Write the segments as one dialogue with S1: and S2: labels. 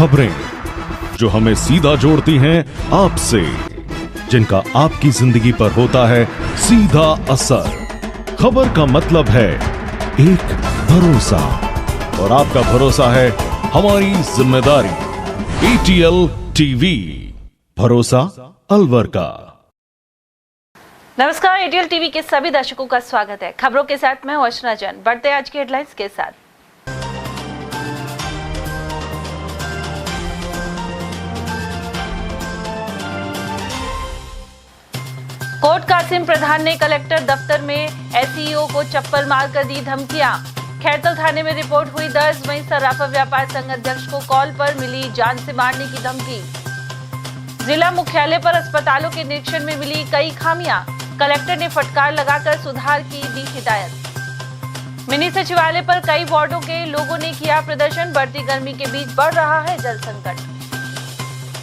S1: खबरें जो हमें सीधा जोड़ती हैं आपसे, जिनका आपकी जिंदगी पर होता है सीधा असर। खबर का मतलब है एक भरोसा, और आपका भरोसा है हमारी जिम्मेदारी। ATL टीवी, भरोसा अलवर का।
S2: नमस्कार, ATL टीवी के सभी दर्शकों का स्वागत है। खबरों के साथ मैं हूं अर्चना जैन। बढ़ते हैं आज की हेडलाइंस के साथ। कोट कासिम प्रधान ने कलेक्टर दफ्तर में SEO को चप्पल मारकर दी धमकियां। खैरतल थाने में रिपोर्ट हुई दर्ज। वहीं सर्राफा व्यापार संघ अध्यक्ष को कॉल पर मिली जान से मारने की धमकी। जिला मुख्यालय पर अस्पतालों के निरीक्षण में मिली कई खामियां। कलेक्टर ने फटकार लगाकर सुधार की दी हिदायत। मिनी सचिवालय पर कई वार्डों के लोगों ने किया प्रदर्शन। बढ़ती गर्मी के बीच बढ़ रहा है जल संकट।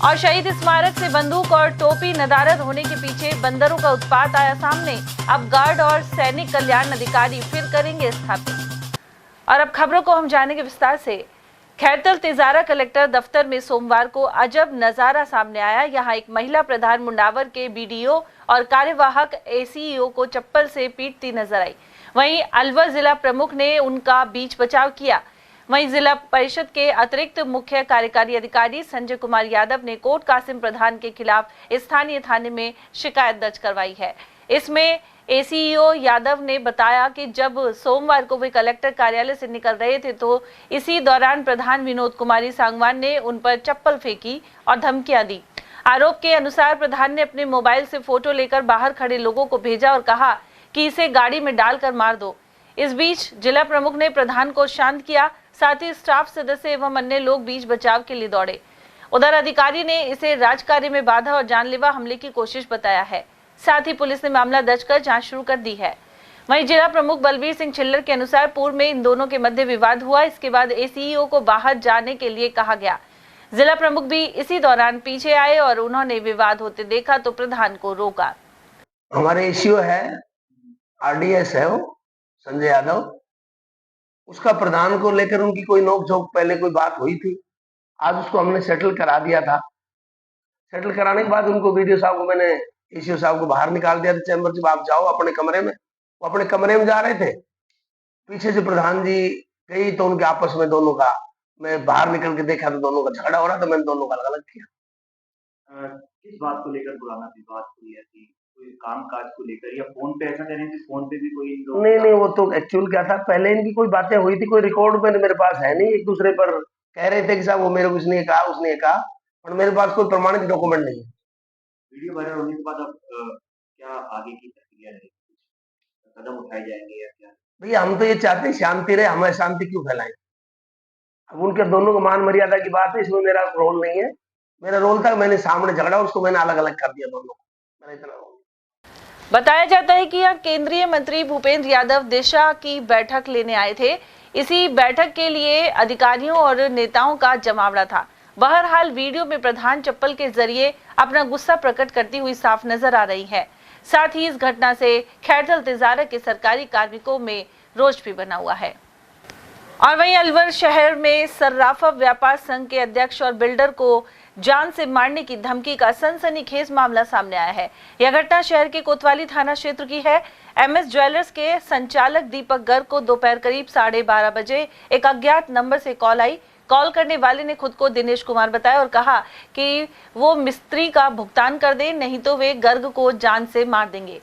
S2: और शहीद स्मारक से बंदूक और टोपी नदारद होने के पीछे बंदरों का उत्पात आया सामने। अब गार्ड और सैनिक कल्याण अधिकारी फिर करेंगे स्थापित। और अब खबरों को हम जानेंगे विस्तार से। खैरतल तिजारा कलेक्टर दफ्तर में सोमवार को अजब नजारा सामने आया। यहां एक महिला प्रधान मुंडावर के BDO और कार्यवाहक SEO को चप्पल से पीटती नजर आई। वहीं अलवर जिला प्रमुख ने उनका बीच बचाव किया। वहीं जिला परिषद के अतिरिक्त मुख्य कार्यकारी अधिकारी संजय कुमार यादव ने कोट कासिम प्रधान के खिलाफ स्थानीय थाने में शिकायत दर्ज करवाई है। इसमें SEO यादव ने बताया कि जब सोमवार को वे कलेक्टर कार्यालय से निकल रहे थे तो इसी दौरान प्रधान विनोद कुमारी सांगवान ने उन पर चप्पल फेंकी और धमकियां दी। आरोप के अनुसार प्रधान ने अपने मोबाइल से फोटो लेकर बाहर खड़े लोगों को भेजा और कहा कि इसे गाड़ी में डालकर मार दो। इस बीच जिला प्रमुख ने प्रधान को शांत किया। साथ ही स्टाफ सदस्य एवं अन्य लोग बीच बचाव के लिए दौड़े। उधर अधिकारी ने इसे राजकार्य में बाधा और जानलेवा हमले की कोशिश बताया है। साथ ही पुलिस ने मामला दर्ज कर जांच शुरू कर दी है। वहीं जिला प्रमुख बलबीर सिंह छिल्लर के अनुसार पूर्व में इन दोनों के मध्य विवाद हुआ। इसके बाद SEO को बाहर जाने के लिए कहा गया। जिला प्रमुख भी इसी दौरान पीछे आए और उन्होंने विवाद होते देखा तो प्रधान को रोका।
S3: हमारे SEO है, RDS है वो संजय यादव, उसका प्रधान को लेकर उनकी कोई नोक-झोंक पहले कोई बात हुई थी। आज उसको हमने सेटल करा दिया था। सेटल कराने के बाद उनको BDO साहब को मैंने SEO साहब को बाहर निकाल दिया था चैम्बर से। आप जाओ अपने कमरे में। वो अपने कमरे में जा रहे थे, पीछे से प्रधान जी गई तो उनके आपस में दोनों का, मैं बाहर निकल के देखा तो दोनों का झगड़ा हो रहा था। मैंने दोनों का अलग-अलग किया।
S4: किस बात को लेकर पुराना विवाद हुई है कि कोई काम-काज को लेकर या फोन पे? ऐसा कह रहे हैं कि फोन पे भी कोई लोग
S3: नहीं, वो तो एक्चुअल क्या था, पहले इनकी कोई बातें हुई थी, कोई रिकॉर्ड में मेरे पास है नहीं। एक दूसरे पर कह रहे थे कि साहब वो मेरे को इसने कहा, उसने कहा, और मेरे पास कोई प्रमाणित डॉक्यूमेंट नहीं है।
S4: वीडियो वायरल होने के बाद अब क्या आगे की प्रक्रिया रहेगी? कुछ कदम उठाए जाएंगे या क्या?
S3: भैया हम तो ये चाहते हैं शांति रहे, हम अशांति क्यों फैलाएं? अब उनके दोनों को मान मर्यादा की बात है, इसमें मेरा रोल नहीं है। मेरा रोल था मैंने सामने झगड़ा, उसको मैंने अलग अलग कर दिया दोनों को। मेरा इतना रोल।
S2: बताया जाता है कि यहां केंद्रीय मंत्री भूपेंद्र यादव दिशा की बैठक लेने आए थे। इसी बैठक के लिए अधिकारियों और नेताओं का जमावड़ा था। बहरहाल वीडियो में प्रधान चप्पल के जरिए अपना गुस्सा प्रकट करती हुई साफ नजर आ रही है। साथ ही इस घटना से खैरतल तिजारा के सरकारी कार्मिकों में रोष भी बना हुआ है। और वहीं अलवर शहर में सर्राफा व्यापार संघ के अध्यक्ष और बिल्डर को जान से मारने की धमकी का सनसनीखेज मामला सामने आया है। यह घटना शहर के कोतवाली थाना क्षेत्र की है। MS ज्वेलर्स के संचालक दीपक गर्ग को दोपहर करीब 12:30 बजे एक अज्ञात नंबर से कॉल आई। कॉल करने वाले ने खुद को दिनेश कुमार बताया और कहा कि वो मिस्त्री का भुगतान कर दे, नहीं तो वे गर्ग को जान से मार देंगे।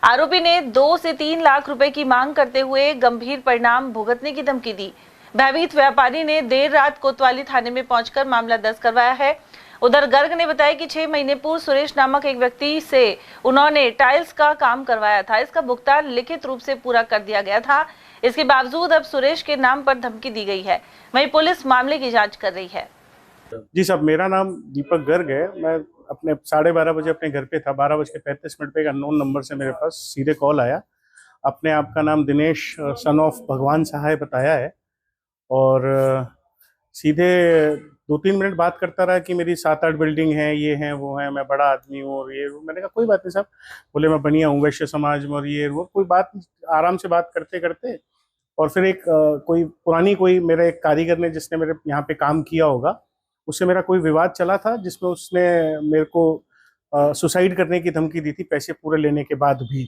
S2: आरोपी ने 2 से 3 लाख रुपए की मांग करते हुए गंभीर परिणाम भुगतने की धमकी दी। भयभीत व्यापारी ने देर रात कोतवाली थाने में पहुंचकर मामला दर्ज करवाया है। उधर गर्ग ने बताया कि 6 महीने पूर्व सुरेश नामक एक व्यक्ति से उन्होंने टाइल्स का काम करवाया था। इसका भुगतान लिखित रूप से पूरा कर दिया गया था। इसके बावजूद अब सुरेश के नाम पर धमकी दी गई है। वहीं पुलिस मामले की जांच कर रही है।
S5: जी साहब, मेरा नाम दीपक गर्ग है। मैं अपने 12:30 बजे अपने घर पे था। 12:35 पे एक अननोन नंबर से मेरे पास सीधे कॉल आया। अपने आप का नाम दिनेश सन ऑफ भगवान सहाय बताया है और सीधे 2-3 मिनट बात करता रहा कि मेरी 7-8 बिल्डिंग है, ये हैं वो हैं, मैं बड़ा आदमी हूँ और ये। मैंने कहा कोई बात नहीं साहब। बोले मैं बढ़िया हूँ वैश्य समाज में और ये वो। कोई बात आराम से बात करते करते और फिर एक कोई पुरानी कोई मेरे एक कारीगर ने जिसने मेरे यहाँ पे काम किया होगा, उससे मेरा कोई विवाद चला था जिसमें उसने मेरे को सुसाइड करने की धमकी दी थी पैसे पूरे लेने के बाद भी।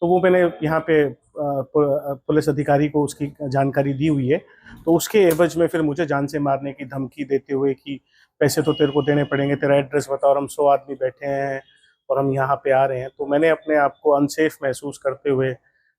S5: तो वो मैंने यहाँ पे पुलिस अधिकारी को उसकी जानकारी दी हुई है। तो उसके एवज में फिर मुझे जान से मारने की धमकी देते हुए कि पैसे तो तेरे को देने पड़ेंगे, तेरा एड्रेस बताओ, और हम 100 आदमी बैठे हैं और हम यहाँ पे आ रहे हैं। तो मैंने अपने आप को अनसेफ महसूस करते हुए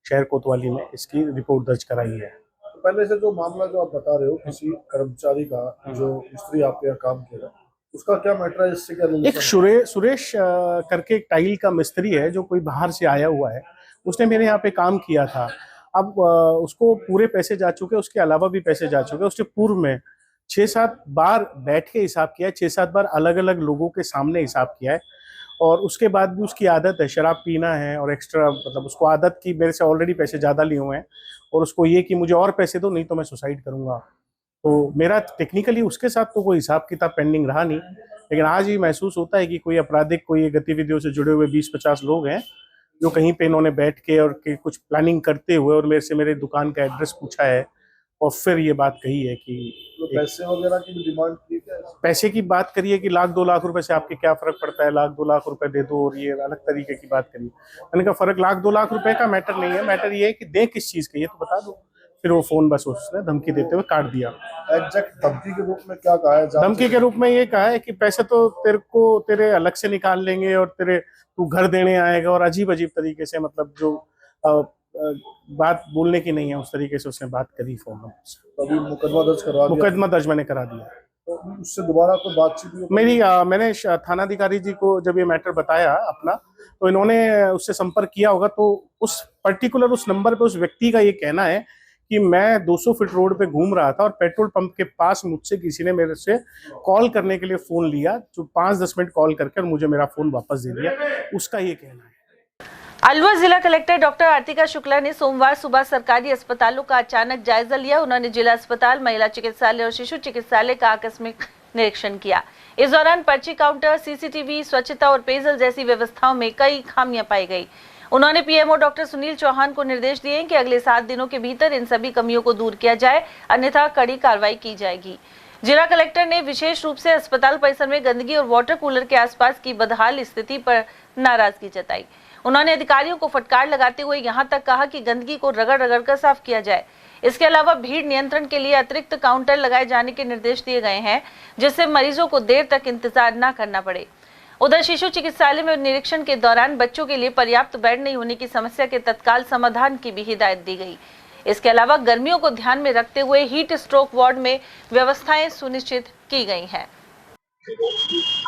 S5: शहर कोतवाली में इसकी रिपोर्ट दर्ज कराई है।
S6: तो पहले से जो मामला जो आप बता रहे हो किसी कर्मचारी का जो मिस्त्री आपके यहाँ काम किया, उसका क्या मैटर है, इससे क्या
S5: एक
S6: रिलेशन?
S5: सुरेश करके एक टाइल का मिस्त्री है जो कोई बाहर से आया हुआ है, उसने मेरे यहाँ पे काम किया था। अब उसको पूरे पैसे जा चुके, उसके अलावा भी पैसे जा चुके। उसने पूर्व में 6-7 बार बैठ के हिसाब किया है, 6-7 बार अलग अलग लोगों के सामने हिसाब किया है। और उसके बाद भी उसकी आदत है शराब पीना है, और एक्स्ट्रा मतलब उसको आदत की मेरे से ऑलरेडी पैसे ज़्यादा लिए हुए हैं, और उसको ये कि मुझे और पैसे दो नहीं तो मैं सुसाइड करूंगा। तो मेरा टेक्निकली उसके साथ तो कोई हिसाब किताब पेंडिंग रहा नहीं, लेकिन आज ये महसूस होता है कि कोई आपराधिक कोई गतिविधियों से जुड़े हुए 20-50 लोग हैं जो कहीं पे इन्होंने बैठ के और कुछ प्लानिंग करते हुए और मेरे से मेरे दुकान का एड्रेस पूछा है और फिर ये बात कही है कि
S6: तो पैसे वगैरह की भी डिमांड की क्या है?
S5: पैसे की बात करिए कि 1-2 लाख रुपए से आपके क्या फर्क पड़ता है, 1-2 लाख रुपए दे दो, और ये अलग तरीके की बात करिए। मैंने कहा फर्क 1-2 लाख रुपए का मैटर नहीं है, मैटर ये है कि दे किस चीज के, ये तो बता दो। फिर वो फोन बस उसने धमकी देते हुए काट दिया।
S6: एग्जैक्ट धमकी के रूप में क्या कहा है?
S5: धमकी के रूप में ये कहा है कि पैसे तो तेरे को तेरे अलग से निकाल लेंगे और तेरे तू घर देने आएगा, और अजीब अजीब तरीके से, मतलब जो बात बोलने की नहीं है उस तरीके से उसने बात करी फोन में।
S6: तो अभी मुकदमा दर्ज करवा दिया?
S5: मुकदमा दर्ज मैंने करा दिया।
S6: तो उससे दोबारा कोई बातचीत हुई?
S5: मेरी मैंने थानाधिकारी जी को जब ये मैटर बताया अपना, तो इन्होंने उससे संपर्क किया होगा। तो उस पर्टिकुलर उस नंबर पे उस व्यक्ति का ये कहना है कि मैं 200 फीट रोड पे घूम रहा था और पेट्रोल पंप के पास मुझसे किसी ने मेरे से कॉल करने के लिए फोन लिया, जो 5-10 मिनट कॉल करके और मुझे मेरा फोन वापस दे दिया, उसका ये कहना है।
S2: अलवर जिला कलेक्टर डॉक्टर आरतिका शुक्ला ने सोमवार सुबह सरकारी अस्पतालों का अचानक जायजा लिया। उन्होंने जिला अस्पताल, महिला चिकित्सालय और शिशु चिकित्सालय का आकस्मिक निरीक्षण किया। इस दौरान पर्ची काउंटर, सीसीटीवी, स्वच्छता और पेयजल जैसी व्यवस्थाओं में कई खामियां पाई गई। उन्होंने पीएमओ डॉक्टर सुनील चौहान को निर्देश दिए कि अगले 7 दिनों के भीतर इन सभी कमियों को दूर किया जाए, अन्यथा कड़ी कार्रवाई की जाएगी। जिला कलेक्टर ने विशेष रूप से अस्पताल परिसर में गंदगी और वाटर कूलर के आसपास की बदहाल स्थिति पर नाराजगी जताई। उन्होंने अधिकारियों को फटकार लगाते हुए यहां तक कहा कि गंदगी को रगड़ रगड़ कर साफ किया जाए। इसके अलावा भीड़ नियंत्रण के लिए अतिरिक्त काउंटर लगाए जाने के निर्देश दिए गए हैं, जिससे मरीजों को देर तक इंतजार न करना पड़े। उधर शिशु चिकित्सालय में निरीक्षण के दौरान बच्चों के लिए पर्याप्त बेड नहीं होने की समस्या के तत्काल समाधान की भी हिदायत दी गई। इसके अलावा गर्मियों को ध्यान में रखते हुए हीट स्ट्रोक वार्ड में व्यवस्थाएं सुनिश्चित की गई हैं।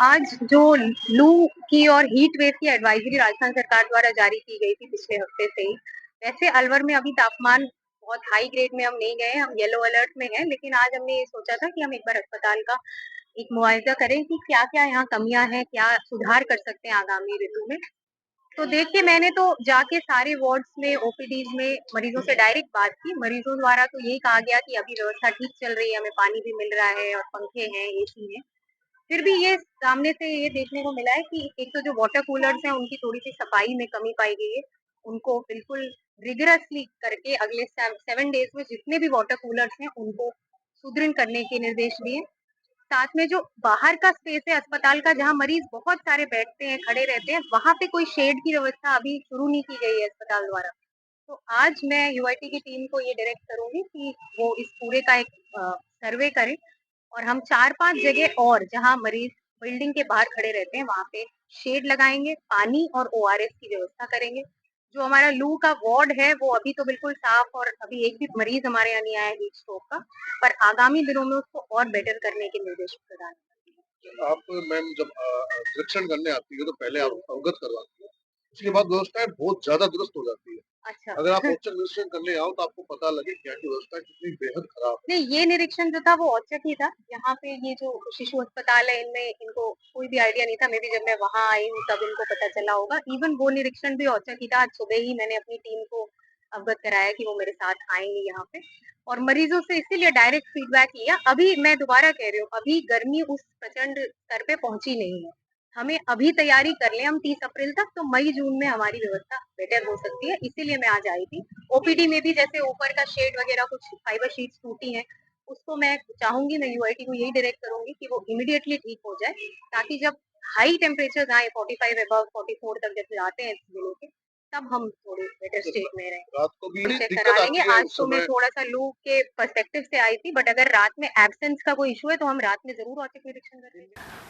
S7: आज जो लू की और हीट वेव की एडवाइजरी राजस्थान सरकार द्वारा जारी की गई थी पिछले हफ्ते से ही, वैसे अलवर में अभी तापमान बहुत हाई ग्रेड में हम नहीं गए, हम येलो अलर्ट में हैं, लेकिन आज हमने ये सोचा था कि हम एक बार अस्पताल का एक मुआयजा करें कि क्या क्या यहाँ कमियां हैं, क्या सुधार कर सकते हैं आगामी ऋतु में। तो देखिए, मैंने तो जाके सारे वार्ड्स में, ओपीडीज में मरीजों से डायरेक्ट बात की। मरीजों द्वारा तो यही कहा गया कि अभी व्यवस्था ठीक चल रही है, हमें पानी भी मिल रहा है और पंखे हैं, एसी है। फिर भी ये सामने से ये देखने को मिला है कि एक तो जो वाटर कूलर्स हैं उनकी थोड़ी सी सफाई में कमी पाई गई है। उनको बिल्कुल रिगरसली करके अगले 7 डेज में जितने भी वाटर कूलर्स हैं उनको सुदृढ़ करने के निर्देश दिए। साथ में जो बाहर का स्पेस है अस्पताल का, जहाँ मरीज बहुत सारे बैठते हैं, खड़े रहते हैं, वहां पे कोई शेड की व्यवस्था अभी शुरू नहीं की गई है अस्पताल द्वारा। तो आज मैं यूआईटी की टीम को ये डायरेक्ट करूंगी कि वो इस पूरे का एक सर्वे करें और हम 4-5 जगह और जहां मरीज बिल्डिंग के बाहर खड़े रहते हैं वहां पे शेड लगाएंगे, पानी और ओआरएस की व्यवस्था करेंगे। जो हमारा लू का वार्ड है वो अभी तो बिल्कुल साफ और अभी एक भी मरीज हमारे यहाँ नहीं आया हीट स्ट्रोक का, पर आगामी दिनों में उसको और बेटर करने के निर्देश प्रदान।
S6: आप मैम जब निरीक्षण करने आती है तो पहले आप अवगत करवाती है, उसके बाद व्यवस्थाएं बहुत ज्यादा दुरुस्त हो जाती है।
S7: अच्छा।
S6: अगर आप औचक निरीक्षण करने आओ तो आपको पता लगे क्या की व्यवस्था कितनी बेहद खराब है।
S7: नहीं, ये निरीक्षण जो था वो औचक ही था। यहाँ पे ये जो शिशु अस्पताल है इनमें इनको कोई भी आइडिया नहीं था। मे बी जब मैं वहाँ आई हूँ तब इनको पता चला होगा। इवन वो निरीक्षण भी औचक ही था। आज सुबह ही मैंने अपनी टीम को अवगत कराया कि वो मेरे साथ आएंगे यहाँ पे, और मरीजों से इसीलिए डायरेक्ट फीडबैक लिया। अभी मैं दोबारा कह रही हूँ, अभी गर्मी उस प्रचंड स्तर पे पहुंची नहीं है। हमें अभी तैयारी कर लें हम 30 अप्रैल तक, तो मई जून में हमारी व्यवस्था बेटर हो सकती है। इसीलिए मैं आज आई थी। ओपीडी में भी जैसे ऊपर का शेड वगैरह कुछ फाइबर शीट्स टूटी हैं, उसको मैं चाहूंगी, मैं यूआईटी को यही डायरेक्ट करूंगी कि वो इमीडिएटली ठीक हो जाए, ताकि जब हाई टेम्परेचर आए 45 अबव 44 तक जब जाते हैं जिले के, तब हम थोड़े बेटर स्टेट में रहें।
S6: रात को भी
S7: चेक
S6: दिक्कत
S7: करा
S6: आती
S7: लेंगे।
S6: है
S7: आज
S6: उस
S7: तो मैं
S6: समय।
S7: थोड़ा सा लू के पर्सपेक्टिव से आई थी, बट अगर रात में एब्सेंस का कोई इशू है तो हम रात में जरूर औचक निरीक्षण करेंगे।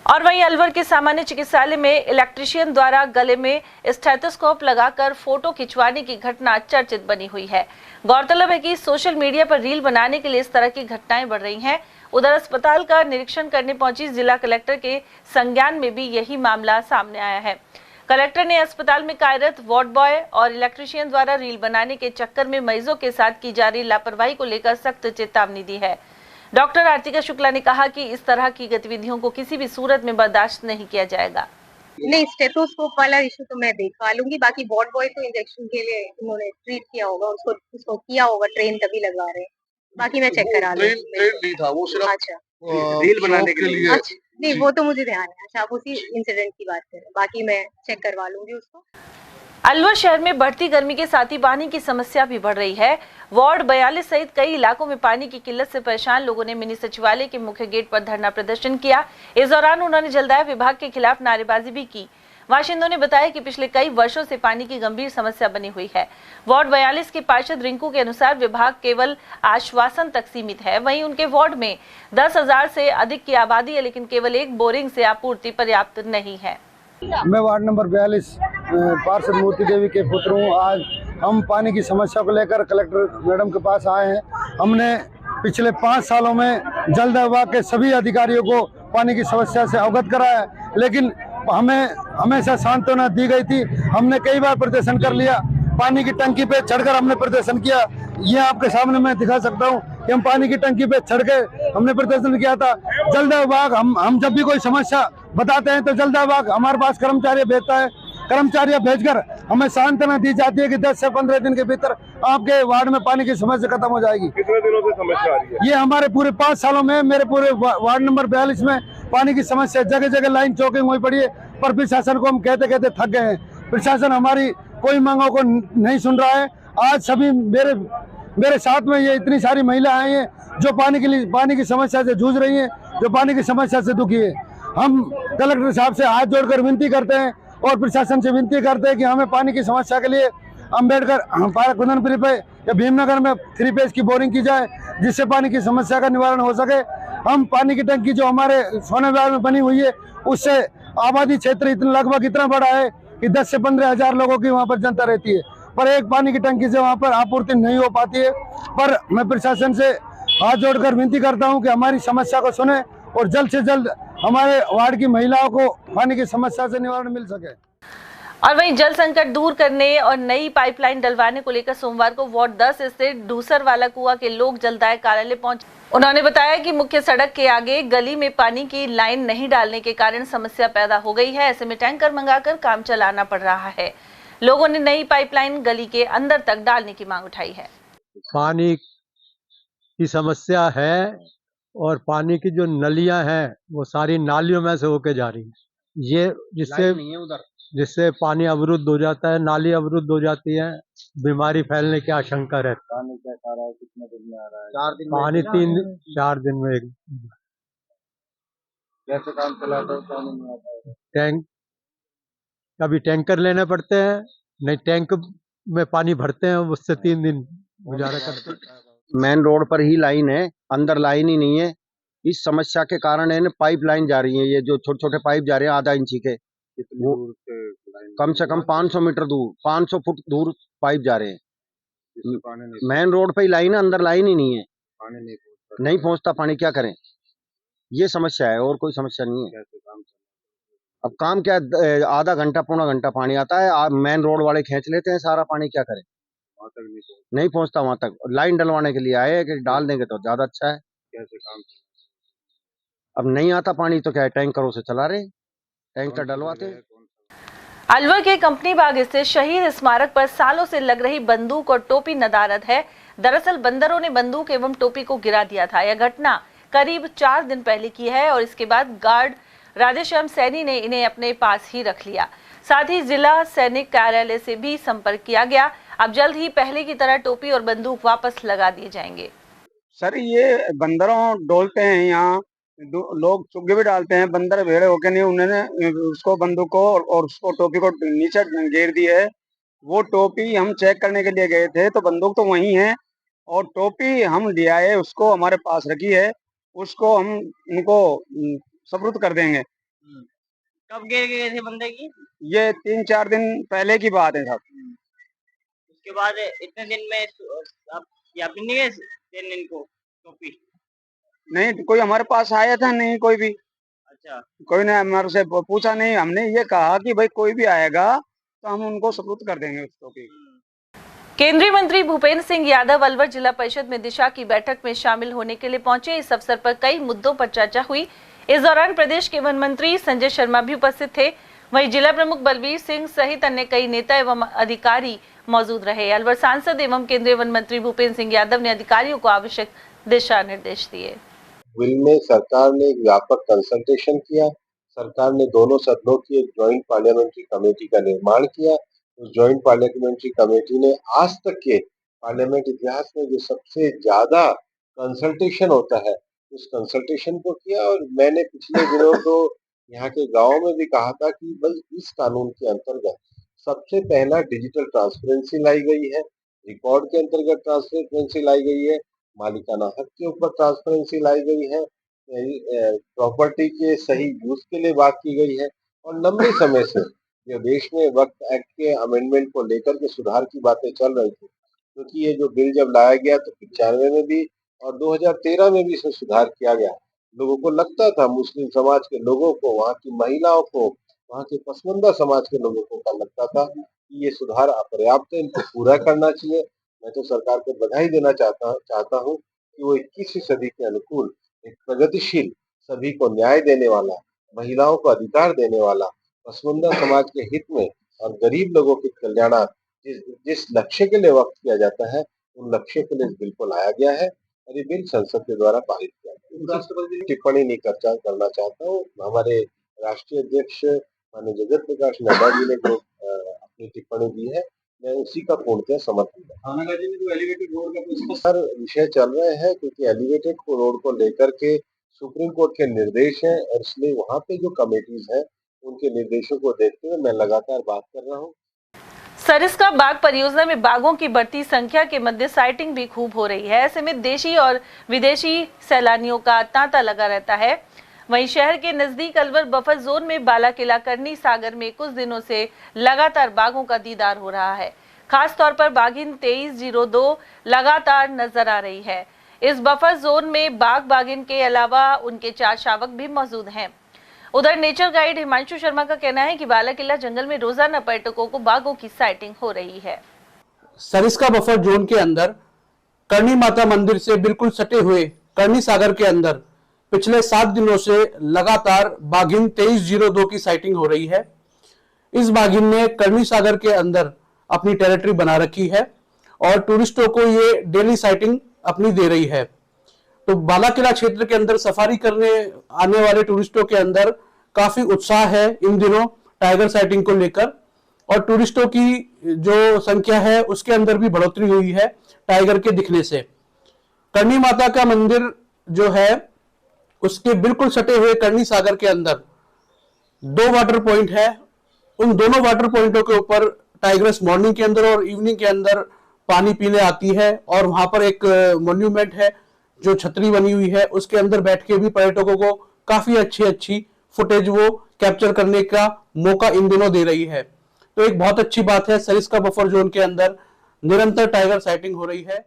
S2: और वहीं अलवर के सामान्य चिकित्सालय में इलेक्ट्रीशियन द्वारा गले में स्टेथोस्कोप लगाकर फोटो खिंचवाने की घटना चर्चित बनी हुई है। गौरतलब है कि सोशल मीडिया पर रील बनाने के लिए इस तरह की घटनाएं बढ़ रही हैं। उधर अस्पताल का निरीक्षण करने पहुंची जिला कलेक्टर के संज्ञान में भी यही मामला सामने आया है। कलेक्टर ने अस्पताल में कार्यरत वार्ड बॉय और इलेक्ट्रीशियन द्वारा रील बनाने के चक्कर में मरीजों के साथ की जा रही लापरवाही को लेकर सख्त चेतावनी दी है। डॉक्टर आरतिका शुक्ला ने कहा कि इस तरह की गतिविधियों को किसी भी सूरत में बर्दाश्त नहीं किया जाएगा।
S7: नहीं, स्टेथोस्कोप वाला इशू तो मैं देखवा लूंगी। बाकी वार्ड बॉय तो इंजेक्शन के लिए उन्होंने ट्रीट किया होगा, उसको किया होगा, ट्रेन तभी लगा रहे हैं। बाकी मैं चेक करा लूंगी।
S6: ट्रेन नहीं था वो, सिर्फ
S7: अच्छा,
S4: रील बनाने के लिए।
S7: अच्छा, नहीं वो तो मुझे ध्यान है। अच्छा, आप उसी इंसिडेंट की बात करें, बाकी मैं चेक करवा लूंगी उसको।
S2: अलवर शहर में बढ़ती गर्मी के साथ ही पानी की समस्या भी बढ़ रही है। वार्ड 42 सहित कई इलाकों में पानी की किल्लत से परेशान लोगों ने मिनी सचिवालय के मुख्य गेट पर धरना प्रदर्शन किया। इस दौरान उन्होंने जलदाय विभाग के खिलाफ नारेबाजी भी की। बाशिंदों ने बताया कि पिछले कई वर्षों से पानी की गंभीर समस्या बनी हुई है। वार्ड 42 के पार्षद रिंकू के अनुसार विभाग केवल आश्वासन तक सीमित है। वहीं उनके वार्ड में 10,000 से अधिक की आबादी है, लेकिन केवल एक बोरिंग से आपूर्ति पर्याप्त नहीं है।
S8: मैं वार्ड नंबर 42 पार्षद मूर्ति देवी के पुत्र हूँ। आज हम पानी की समस्या को लेकर कलेक्टर मैडम के पास आए हैं। हमने पिछले 5 सालों में जल विभाग के सभी अधिकारियों को पानी की समस्या से अवगत कराया है, लेकिन हमें हमेशा सांत्वना दी गई थी। हमने कई बार प्रदर्शन कर लिया, पानी की टंकी पे चढ़कर हमने प्रदर्शन किया। ये आपके सामने मैं दिखा सकता हूँ कि हम पानी की टंकी पे चढ़ के हमने प्रदर्शन किया था। जल विभाग हम जब भी कोई समस्या बताते हैं तो जल विभाग हमारे पास कर्मचारी भेजता है। कर्मचारी भेजकर हमें सांत्वना दी जाती है कि 10 से 15 दिन के भीतर आपके वार्ड में पानी की समस्या खत्म हो जाएगी।
S6: कितने दिनों से समस्या आ रही है?
S8: ये हमारे पूरे 5 सालों में मेरे पूरे वार्ड नंबर 42 में पानी की समस्या, जगह जगह लाइन चौकिंग हुई पड़ी है, पर प्रशासन को हम कहते कहते थक गए हैं। प्रशासन हमारी कोई मांगों को नहीं सुन रहा है। आज सभी मेरे साथ में ये इतनी सारी महिला आई हैं जो पानी की समस्या से जूझ रही हैं, जो पानी की समस्या से दुखी है। हम कलेक्टर साहब से हाथ जोड़कर विनती करते हैं और प्रशासन से विनती करते हैं कि हमें पानी की समस्या के लिए अम्बेडकर पार्क कुंदनपुरी पे या भीमनगर में 3 फेज की बोरिंग की जाए, जिससे पानी की समस्या का निवारण हो सके। हम पानी की टंकी जो हमारे सोने विहार में बनी हुई है, उससे आबादी क्षेत्र लगभग इतना बड़ा है कि 10 से 15 हजार लोगों की वहाँ पर जनता रहती है, पर एक पानी की टंकी से वहाँ पर आपूर्ति नहीं हो पाती है। पर मैं प्रशासन से हाथ जोड़कर विनती करता हूँ कि हमारी समस्या को सुने और जल्द से जल्द हमारे वार्ड की महिलाओं को पानी की समस्या से निवारण मिल सके।
S2: और वहीं जल संकट दूर करने और नई पाइपलाइन डलवाने को लेकर सोमवार को वार्ड 10 स्थित डूसर वाला कुआं के लोग जलदाय कार्यालय पहुंचे। उन्होंने बताया कि मुख्य सड़क के आगे गली में पानी की लाइन नहीं डालने के कारण समस्या पैदा हो गई है। ऐसे में टैंकर मंगाकर काम चलाना पड़ रहा है। लोगों ने नई पाइपलाइन गली के अंदर तक डालने की मांग उठाई है।
S9: पानी की समस्या है और पानी की जो नलियां हैं वो सारी नालियों में से होके जा रही है। ये जिससे पानी अवरुद्ध हो जाता है, नाली अवरुद्ध हो जाती है, बीमारी फैलने की आशंका रहती है। पानी कैसा आ रहा है, कितने दिन में आ रहा है? 4 दिन पानी 4 दिन में एक। कैसे काम चलाते हो? पानी नहीं आता है। टैंक कभी टैंकर लेने पड़ते हैं, नहीं टैंक में पानी भरते हैं, उससे 3 दिन गुजारा करते हैं।
S10: मेन रोड पर ही लाइन है, अंदर लाइन ही नहीं है। इस समस्या के कारण है पाइप लाइन जा रही है, ये जो छोटे छोटे पाइप जा रहे हैं आधा इंची के, वो कम से कम 500 मीटर दूर, 500 फुट दूर पाइप जा रहे हैं। मेन रोड पे ही लाइन है, अंदर लाइन ही नहीं है, नहीं पहुंचता पानी। क्या करें? ये समस्या है और कोई समस्या नहीं है। अब काम क्या, आधा घंटा पौना घंटा पानी आता है, मेन रोड वाले खींच लेते हैं सारा पानी। क्या करें? नहीं पहुंचता वहां तक। लाइन डलवाने के लिए आए कि डाल देंगे तो ज्यादा अच्छा है। कैसे काम? अब नहीं आता पानी तो क्या है, टैंकरों से चला रहे, टैंकर डलवाते।
S2: अलवर के कंपनी बाग स्थित शहीद स्मारक पर सालों से लग रही बंदूक और टोपी नदारद है। दरअसल बंदरों ने बंदूक एवं टोपी को गिरा दिया था। यह घटना करीब 4 दिन पहले की है और इसके बाद गार्ड राधेश्याम सैनी ने इन्हें अपने पास ही रख लिया। साथ ही जिला सैनिक कार्यालय से भी संपर्क किया गया। अब जल्द ही पहले की तरह टोपी और बंदूक वापस लगा दिए जाएंगे।
S8: सर ये बंदरों डोलते हैं यहाँ, लोग चुग्गे भी डालते हैं, बंदर भेड़े होके नहीं, उन्होंने उसको बंदूक को और उसको टोपी को नीचे घेर दी है। वो टोपी हम चेक करने के लिए गए थे तो बंदूक तो वही है और टोपी हम ले आए, उसको हमारे पास रखी है, उसको हम उनको सुपुर्द कर देंगे।
S4: कब गिर गए थे बंदे की?
S8: ये 3-4 दिन पहले की बात है साहब।
S4: उसके बाद इतने दिन में आप या फिर नहीं गए 3 दिन को टोपी?
S8: नहीं, कोई हमारे पास आया था नहीं, कोई भी
S4: अच्छा,
S8: कोई ने हमारे से पूछा नहीं। हमने ये कहा कि भाई कोई भी आएगा तो हम उनको सुपुर्द कर देंगे उस टोपी।
S2: केंद्रीय मंत्री भूपेंद्र सिंह यादव अलवर जिला परिषद में दिशा की बैठक में शामिल होने के लिए पहुंचे। इस अवसर पर कई मुद्दों पर चर्चा हुई। इस दौरान प्रदेश के वन मंत्री संजय शर्मा भी उपस्थित थे। वहीं जिला प्रमुख बलबीर सिंह सहित अन्य कई नेता एवं अधिकारी मौजूद रहे। अलवर सांसद एवं केंद्रीय वन मंत्री भूपेंद्र सिंह यादव ने अधिकारियों को आवश्यक दिशा निर्देश दिए।
S11: बिल में सरकार ने एक व्यापक कंसल्टेशन किया। सरकार ने दोनों सदनों की एक ज्वाइंट पार्लियामेंट्री कमेटी का निर्माण किया। उस ज्वाइंट पार्लियामेंट्री कमेटी ने आज तक के पार्लियामेंट इतिहास में जो सबसे ज्यादा कंसल्टेशन होता है उस कंसल्टेशन को किया। और मैंने पिछले दिनों तो यहाँ के गाँव में भी कहा था कि भाई इस कानून के अंतर्गत सबसे पहला डिजिटल ट्रांसपेरेंसी लाई गई है, रिकॉर्ड के अंतर्गत ट्रांसपेरेंसी लाई गई है, मालिकाना हक के ऊपर ट्रांसपेरेंसी लाई गई है, प्रॉपर्टी के सही यूज के लिए बात की गई है। और लंबे समय से जो देश में वक्त एक्ट के अमेंडमेंट को लेकर के सुधार की बातें चल रही थी, क्योंकि ये जो बिल जब लाया गया तो 95 में भी और 2013 में भी इसमें सुधार किया गया। लोगों को लगता था, मुस्लिम समाज के लोगों को, वहाँ की महिलाओं को, वहाँ के पसमानदा समाज के लोगों को लगता था कि ये सुधार अपर्याप्त है, इनको पूरा करना चाहिए। मैं तो सरकार को बधाई देना चाहता हूँ कि वो 21वीं सदी के अनुकूल एक प्रगतिशील, सभी को न्याय देने वाला, महिलाओं को अधिकार देने वाला, पसमानदा समाज के हित में और गरीब लोगों के कल्याणार्थ जिस लक्ष्य के लिए वक्त किया जाता है उन लक्ष्यों के लिए इस बिल को लाया गया है और ये बिल संसद के द्वारा पारित किया गया। टिप्पणी नहीं करना चाहता हूँ। हमारे राष्ट्रीय अध्यक्ष माननीय जगत प्रकाश नड्डा जी ने जो अपनी टिप्पणी दी है, मैं उसी का पूर्णतः समर्थन करता हूँ। सर विषय चल रहे हैं क्योंकि एलिवेटेड रोड को लेकर के सुप्रीम कोर्ट के निर्देश हैं और इसलिए वहाँ पे जो कमेटीज हैं उनके निर्देशों को देखते हुए मैं लगातार बात कर रहा हूँ।
S2: सरिस्का बाग परियोजना में बाघों की बढ़ती संख्या के मध्य साइटिंग भी खूब हो रही है। ऐसे में देशी और विदेशी सैलानियों का तांता लगा रहता है। वहीं शहर के नजदीक अलवर बफर जोन में बालाकिला करनी सागर में कुछ दिनों से लगातार बाघों का दीदार हो रहा है। खास तौर पर बाघिन 2302 लगातार नजर आ रही है। इस बफर जोन में बाघ बाघिन के अलावा उनके 4 शावक भी मौजूद हैं। उधर नेचर गाइड हिमांशु शर्मा का कहना है कि बालाकिला जंगल में रोजाना पर्यटकों को बाघों की साइटिंग हो रही है।
S12: सरिस्का बफर जोन के अंदर करनी माता मंदिर से बिल्कुल सटे हुए करनी सागर के अंदर पिछले 7 दिनों से लगातार बाघिन 2302 की साइटिंग हो रही है। इस बाघिन ने करनी सागर के अंदर अपनी टेरिटरी बना रखी है और टूरिस्टों को ये डेली साइटिंग अपनी दे रही है। तो बालाकिला क्षेत्र के अंदर सफारी करने आने वाले टूरिस्टों के अंदर काफी उत्साह है इन दिनों टाइगर साइटिंग को लेकर और टूरिस्टों की जो संख्या है उसके अंदर भी बढ़ोतरी हुई है टाइगर के दिखने से। करनी माता का मंदिर जो है उसके बिल्कुल सटे हुए करनी सागर के अंदर 2 वाटर पॉइंट है। उन दोनों वाटर पॉइंटों के ऊपर टाइगर्स मॉर्निंग के अंदर और इवनिंग के अंदर पानी पीने आती है और वहां पर एक मॉन्यूमेंट है जो छतरी बनी हुई है, उसके अंदर बैठ के भी पर्यटकों को काफी अच्छी फुटेज वो कैप्चर करने का मौका इन दिनों दे रही है। तो एक बहुत अच्छी बात है, सरिस्का बफर जोन के अंदर निरंतर टाइगर साइटिंग हो रही है।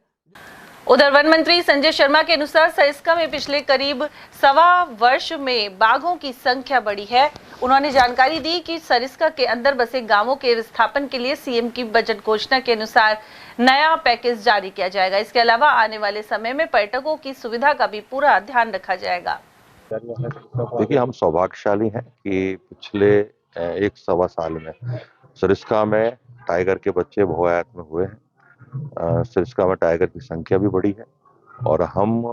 S2: उधर वन मंत्री संजय शर्मा के अनुसार सरिस्का में पिछले करीब 1.25 वर्ष में बाघों की संख्या बढ़ी है। उन्होंने जानकारी दी कि सरिस्का के अंदर बसे गांवों के विस्थापन के लिए सीएम की बजट घोषणा के अनुसार नया पैकेज जारी किया जाएगा। इसके अलावा आने वाले समय में पर्यटकों की सुविधा का भी पूरा ध्यान रखा जाएगा।
S13: देखिए, हम सौभाग्यशाली हैं कि पिछले 1-1.25 साल में सरिस्का में टाइगर के बच्चे बहुआयात में हुए हैं। सरिस्का में टाइगर की संख्या भी बढ़ी है और हम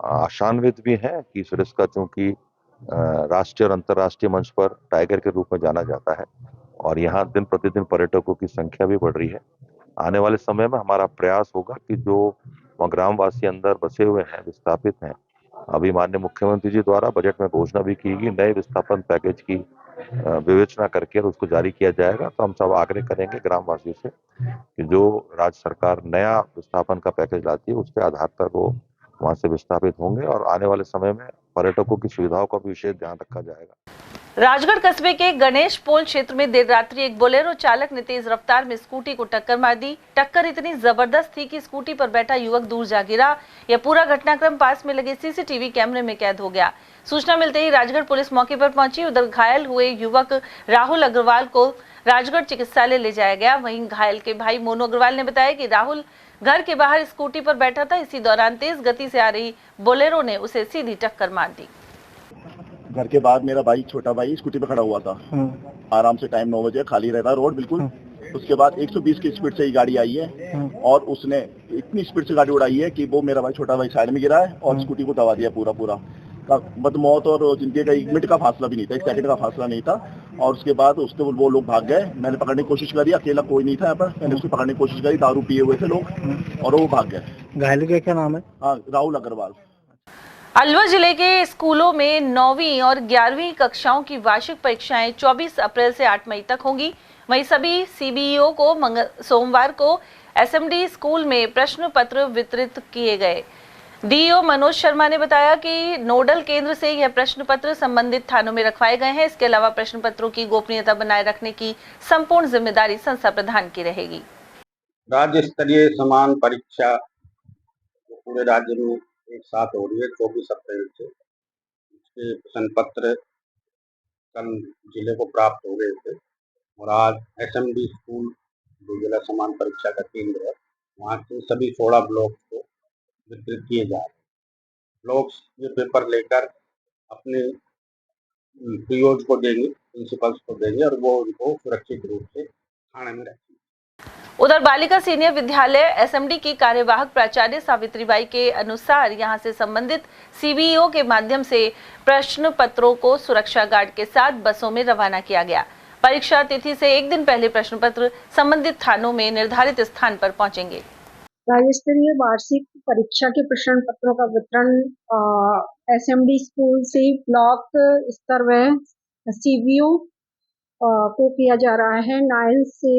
S13: आशान्वित भी हैं कि सरिस्का चूंकि राष्ट्रीय और अंतर्राष्ट्रीय मंच पर टाइगर के रूप में जाना जाता है और यहाँ दिन प्रतिदिन पर्यटकों की संख्या भी बढ़ रही है। आने वाले समय में हमारा प्रयास होगा कि जो वहाँ ग्रामवासी अंदर बसे हुए हैं, विस्थापित हैं। अभी माननीय मुख्यमंत्री जी द्वारा बजट में घोषणा भी की गई, नए विस्थापन पैकेज की विवेचना करके उसको जारी किया जाएगा। तो हम सब आग्रह करेंगे ग्रामवासियों से कि जो राज्य सरकार नया विस्थापन का पैकेज लाती है उसके आधार पर वो वहां से विस्थापित होंगे और आने वाले समय में पर्यटकों की सुविधाओं का भी विशेष ध्यान रखा जाएगा।
S2: राजगढ़ कस्बे के गणेश पोल क्षेत्र में देर रात्रि एक बोलेरो चालक ने तेज रफ्तार में स्कूटी को टक्कर मार दी। टक्कर इतनी जबरदस्त थी कि स्कूटी पर बैठा युवक दूर जा गिरा। यह पूरा घटनाक्रम पास में लगे सीसीटीवी कैमरे में कैद हो गया। सूचना मिलते ही राजगढ़ पुलिस मौके पर पहुंची। उधर घायल हुए युवक राहुल अग्रवाल को राजगढ़ चिकित्सालय ले जाया गया। वहीं घायल के भाई मोनू अग्रवाल ने बताया कि राहुल घर के बाहर स्कूटी पर बैठा था। इसी दौरान तेज गति से आ रही बोलेरो ने उसे सीधी टक्कर मार दी।
S14: घर के बाहर मेरा भाई, छोटा भाई स्कूटी पे खड़ा हुआ था। आराम से टाइम 9 बजे खाली रहता रोड बिल्कुल। उसके बाद 120 की स्पीड से ही गाड़ी आई है और उसने इतनी स्पीड से गाड़ी उड़ाई है कि वो मेरा भाई, छोटा भाई साइड में गिरा है और स्कूटी को दबा दिया पूरा। मतलब मौत और जिंदगी का 1 मिनट का फासला भी नहीं था, 1 सेकंड का फासला नहीं था। और उसके बाद उसके वो लोग भाग गए। मैंने पकड़ने की कोशिश करी, अकेला कोई नहीं था यहाँ पर। मैंने उसको पकड़ने की कोशिश करी, दारू पिए हुए थे लोग और वो भाग गए।
S12: घायल का क्या नाम है?
S14: हाँ, राहुल अग्रवाल।
S2: अलवर जिले के स्कूलों में 9वीं और 11वीं कक्षाओं की वार्षिक परीक्षाएं 24 अप्रैल से 8 मई तक होंगी। वहीं सभी सीबीईओ को सोमवार को एसएमडी स्कूल में प्रश्न पत्र वितरित किए गए। डीईओ मनोज शर्मा ने बताया कि नोडल केंद्र से यह प्रश्न पत्र संबंधित थानों में रखवाए गए हैं। इसके अलावा प्रश्न पत्रों की गोपनीयता बनाए रखने की संपूर्ण जिम्मेदारी संस्था प्रधान की रहेगी।
S15: राज्य स्तरीय समान परीक्षा पूरे राज्य में एक साथ हो रही है 24 अप्रैल से। इसके प्रश्न पत्र कल जिले को प्राप्त हो गए थे और आज एसएमडी स्कूल जो जिला समान परीक्षा का केंद्र है वहाँ के सभी 16 ब्लॉक को वितरित किए जा रहे हैं। लोग ये पेपर लेकर अपने पीओज को देंगे, प्रिंसिपल्स को देंगे और वो उनको सुरक्षित रूप से थाने में रखेंगे।
S2: उधर बालिका सीनियर विद्यालय एसएमडी की कार्यवाहक प्राचार्य सावित्रीबाई के अनुसार यहां से संबंधित सीबीईओ के माध्यम से प्रश्न पत्रों को सुरक्षा गार्ड के साथ बसों में रवाना किया गया। परीक्षा तिथि से 1 दिन पहले प्रश्न पत्र संबंधित थानों में निर्धारित स्थान पर पहुंचेंगे।
S16: राज्य स्तरीय वार्षिक परीक्षा के प्रश्न पत्रों का वितरण एसएमडी स्कूल से ब्लॉक स्तर में सीबीओ को किया जा रहा है। 9 से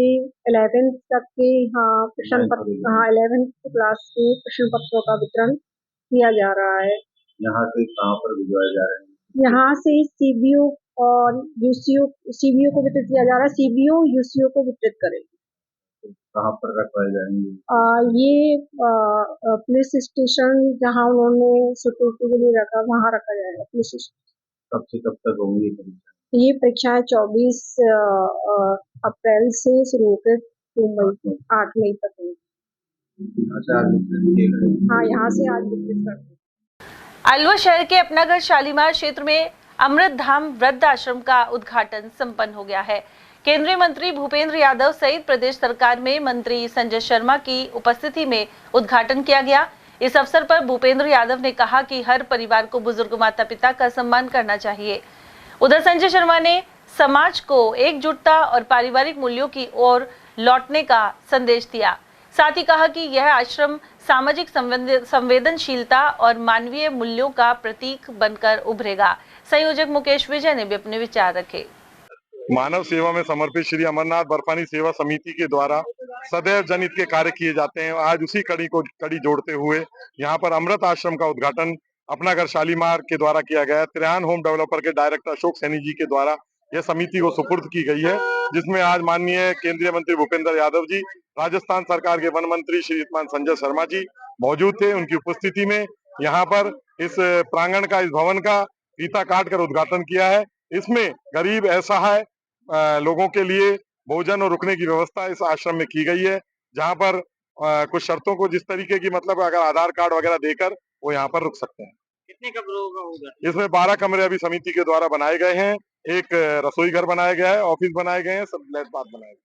S16: 11 तक के यहाँ प्रश्न पत्र 11th क्लास के प्रश्न पत्रों का वितरण किया जा रहा है।
S15: यहाँ से कहाँ पर भिजवाए जा रहे हैं?
S16: यहाँ से सीबीओ और यूसीओ, सीबीओ को वितरित किया जा रहा है। सीबीओ यूसीओ को वितरित करेंगे।
S15: कहाँ पर रखवाए जाएंगे?
S16: ये पुलिस स्टेशन जहाँ उन्होंने सिक्योरिटी के लिए रखा वहाँ रखा जाएगा पुलिस स्टेशन।
S15: कब से कब तक होंगी परीक्षा?
S16: ये परीक्षाएं 24 अप्रैल से शुरू होकर 8 मई तक होंगी। हाँ, यहाँ से आज वितरित कर।
S2: अलवर शहर के अपनागर शालीमार क्षेत्र में अमृत धाम वृद्ध आश्रम का उद्घाटन संपन्न हो गया है। केंद्रीय मंत्री भूपेंद्र यादव सहित प्रदेश सरकार में मंत्री संजय शर्मा की उपस्थिति में उद्घाटन किया गया। इस अवसर पर भूपेंद्र यादव ने कहा कि हर परिवार को बुजुर्ग माता पिता का सम्मान करना चाहिए। उधर संजय शर्मा ने समाज को एकजुटता और पारिवारिक मूल्यों की ओर लौटने का संदेश दिया। साथ ही कहा कि यह आश्रम सामाजिक संवेदनशीलता और मानवीय मूल्यों का प्रतीक बनकर उभरेगा। संयोजक मुकेश विजय ने भी अपने विचार रखे।
S17: मानव सेवा में समर्पित श्री अमरनाथ बर्फानी सेवा समिति के द्वारा सदैव जनहित के कार्य किए जाते हैं। आज उसी कड़ी जोड़ते हुए यहाँ पर अमृत आश्रम का उद्घाटन अपनागर शालीमार के द्वारा किया गया। त्रियान होम डेवलपर के डायरेक्टर अशोक सैनी जी के द्वारा यह समिति को सुपुर्द की गई है, जिसमें आज माननीय केंद्रीय मंत्री भूपेंद्र यादव जी, राजस्थान सरकार के वन मंत्री श्रीमान संजय शर्मा जी मौजूद थे। उनकी उपस्थिति में यहाँ पर इस प्रांगण का, इस भवन का फीता काट कर उद्घाटन किया है। इसमें गरीब असहाय लोगों के लिए भोजन और रुकने की व्यवस्था इस आश्रम में की गई है, जहाँ पर कुछ शर्तों को जिस तरीके की, मतलब अगर आधार कार्ड वगैरह देकर वो यहाँ पर रुक सकते हैं।
S4: कितने कमरों का होगा?
S17: इसमें 12 कमरे अभी समिति के द्वारा बनाए गए हैं। एक रसोई घर बनाया गया है, ऑफिस बनाए गए हैं, सब फ्लैट बाथ बनाए गए।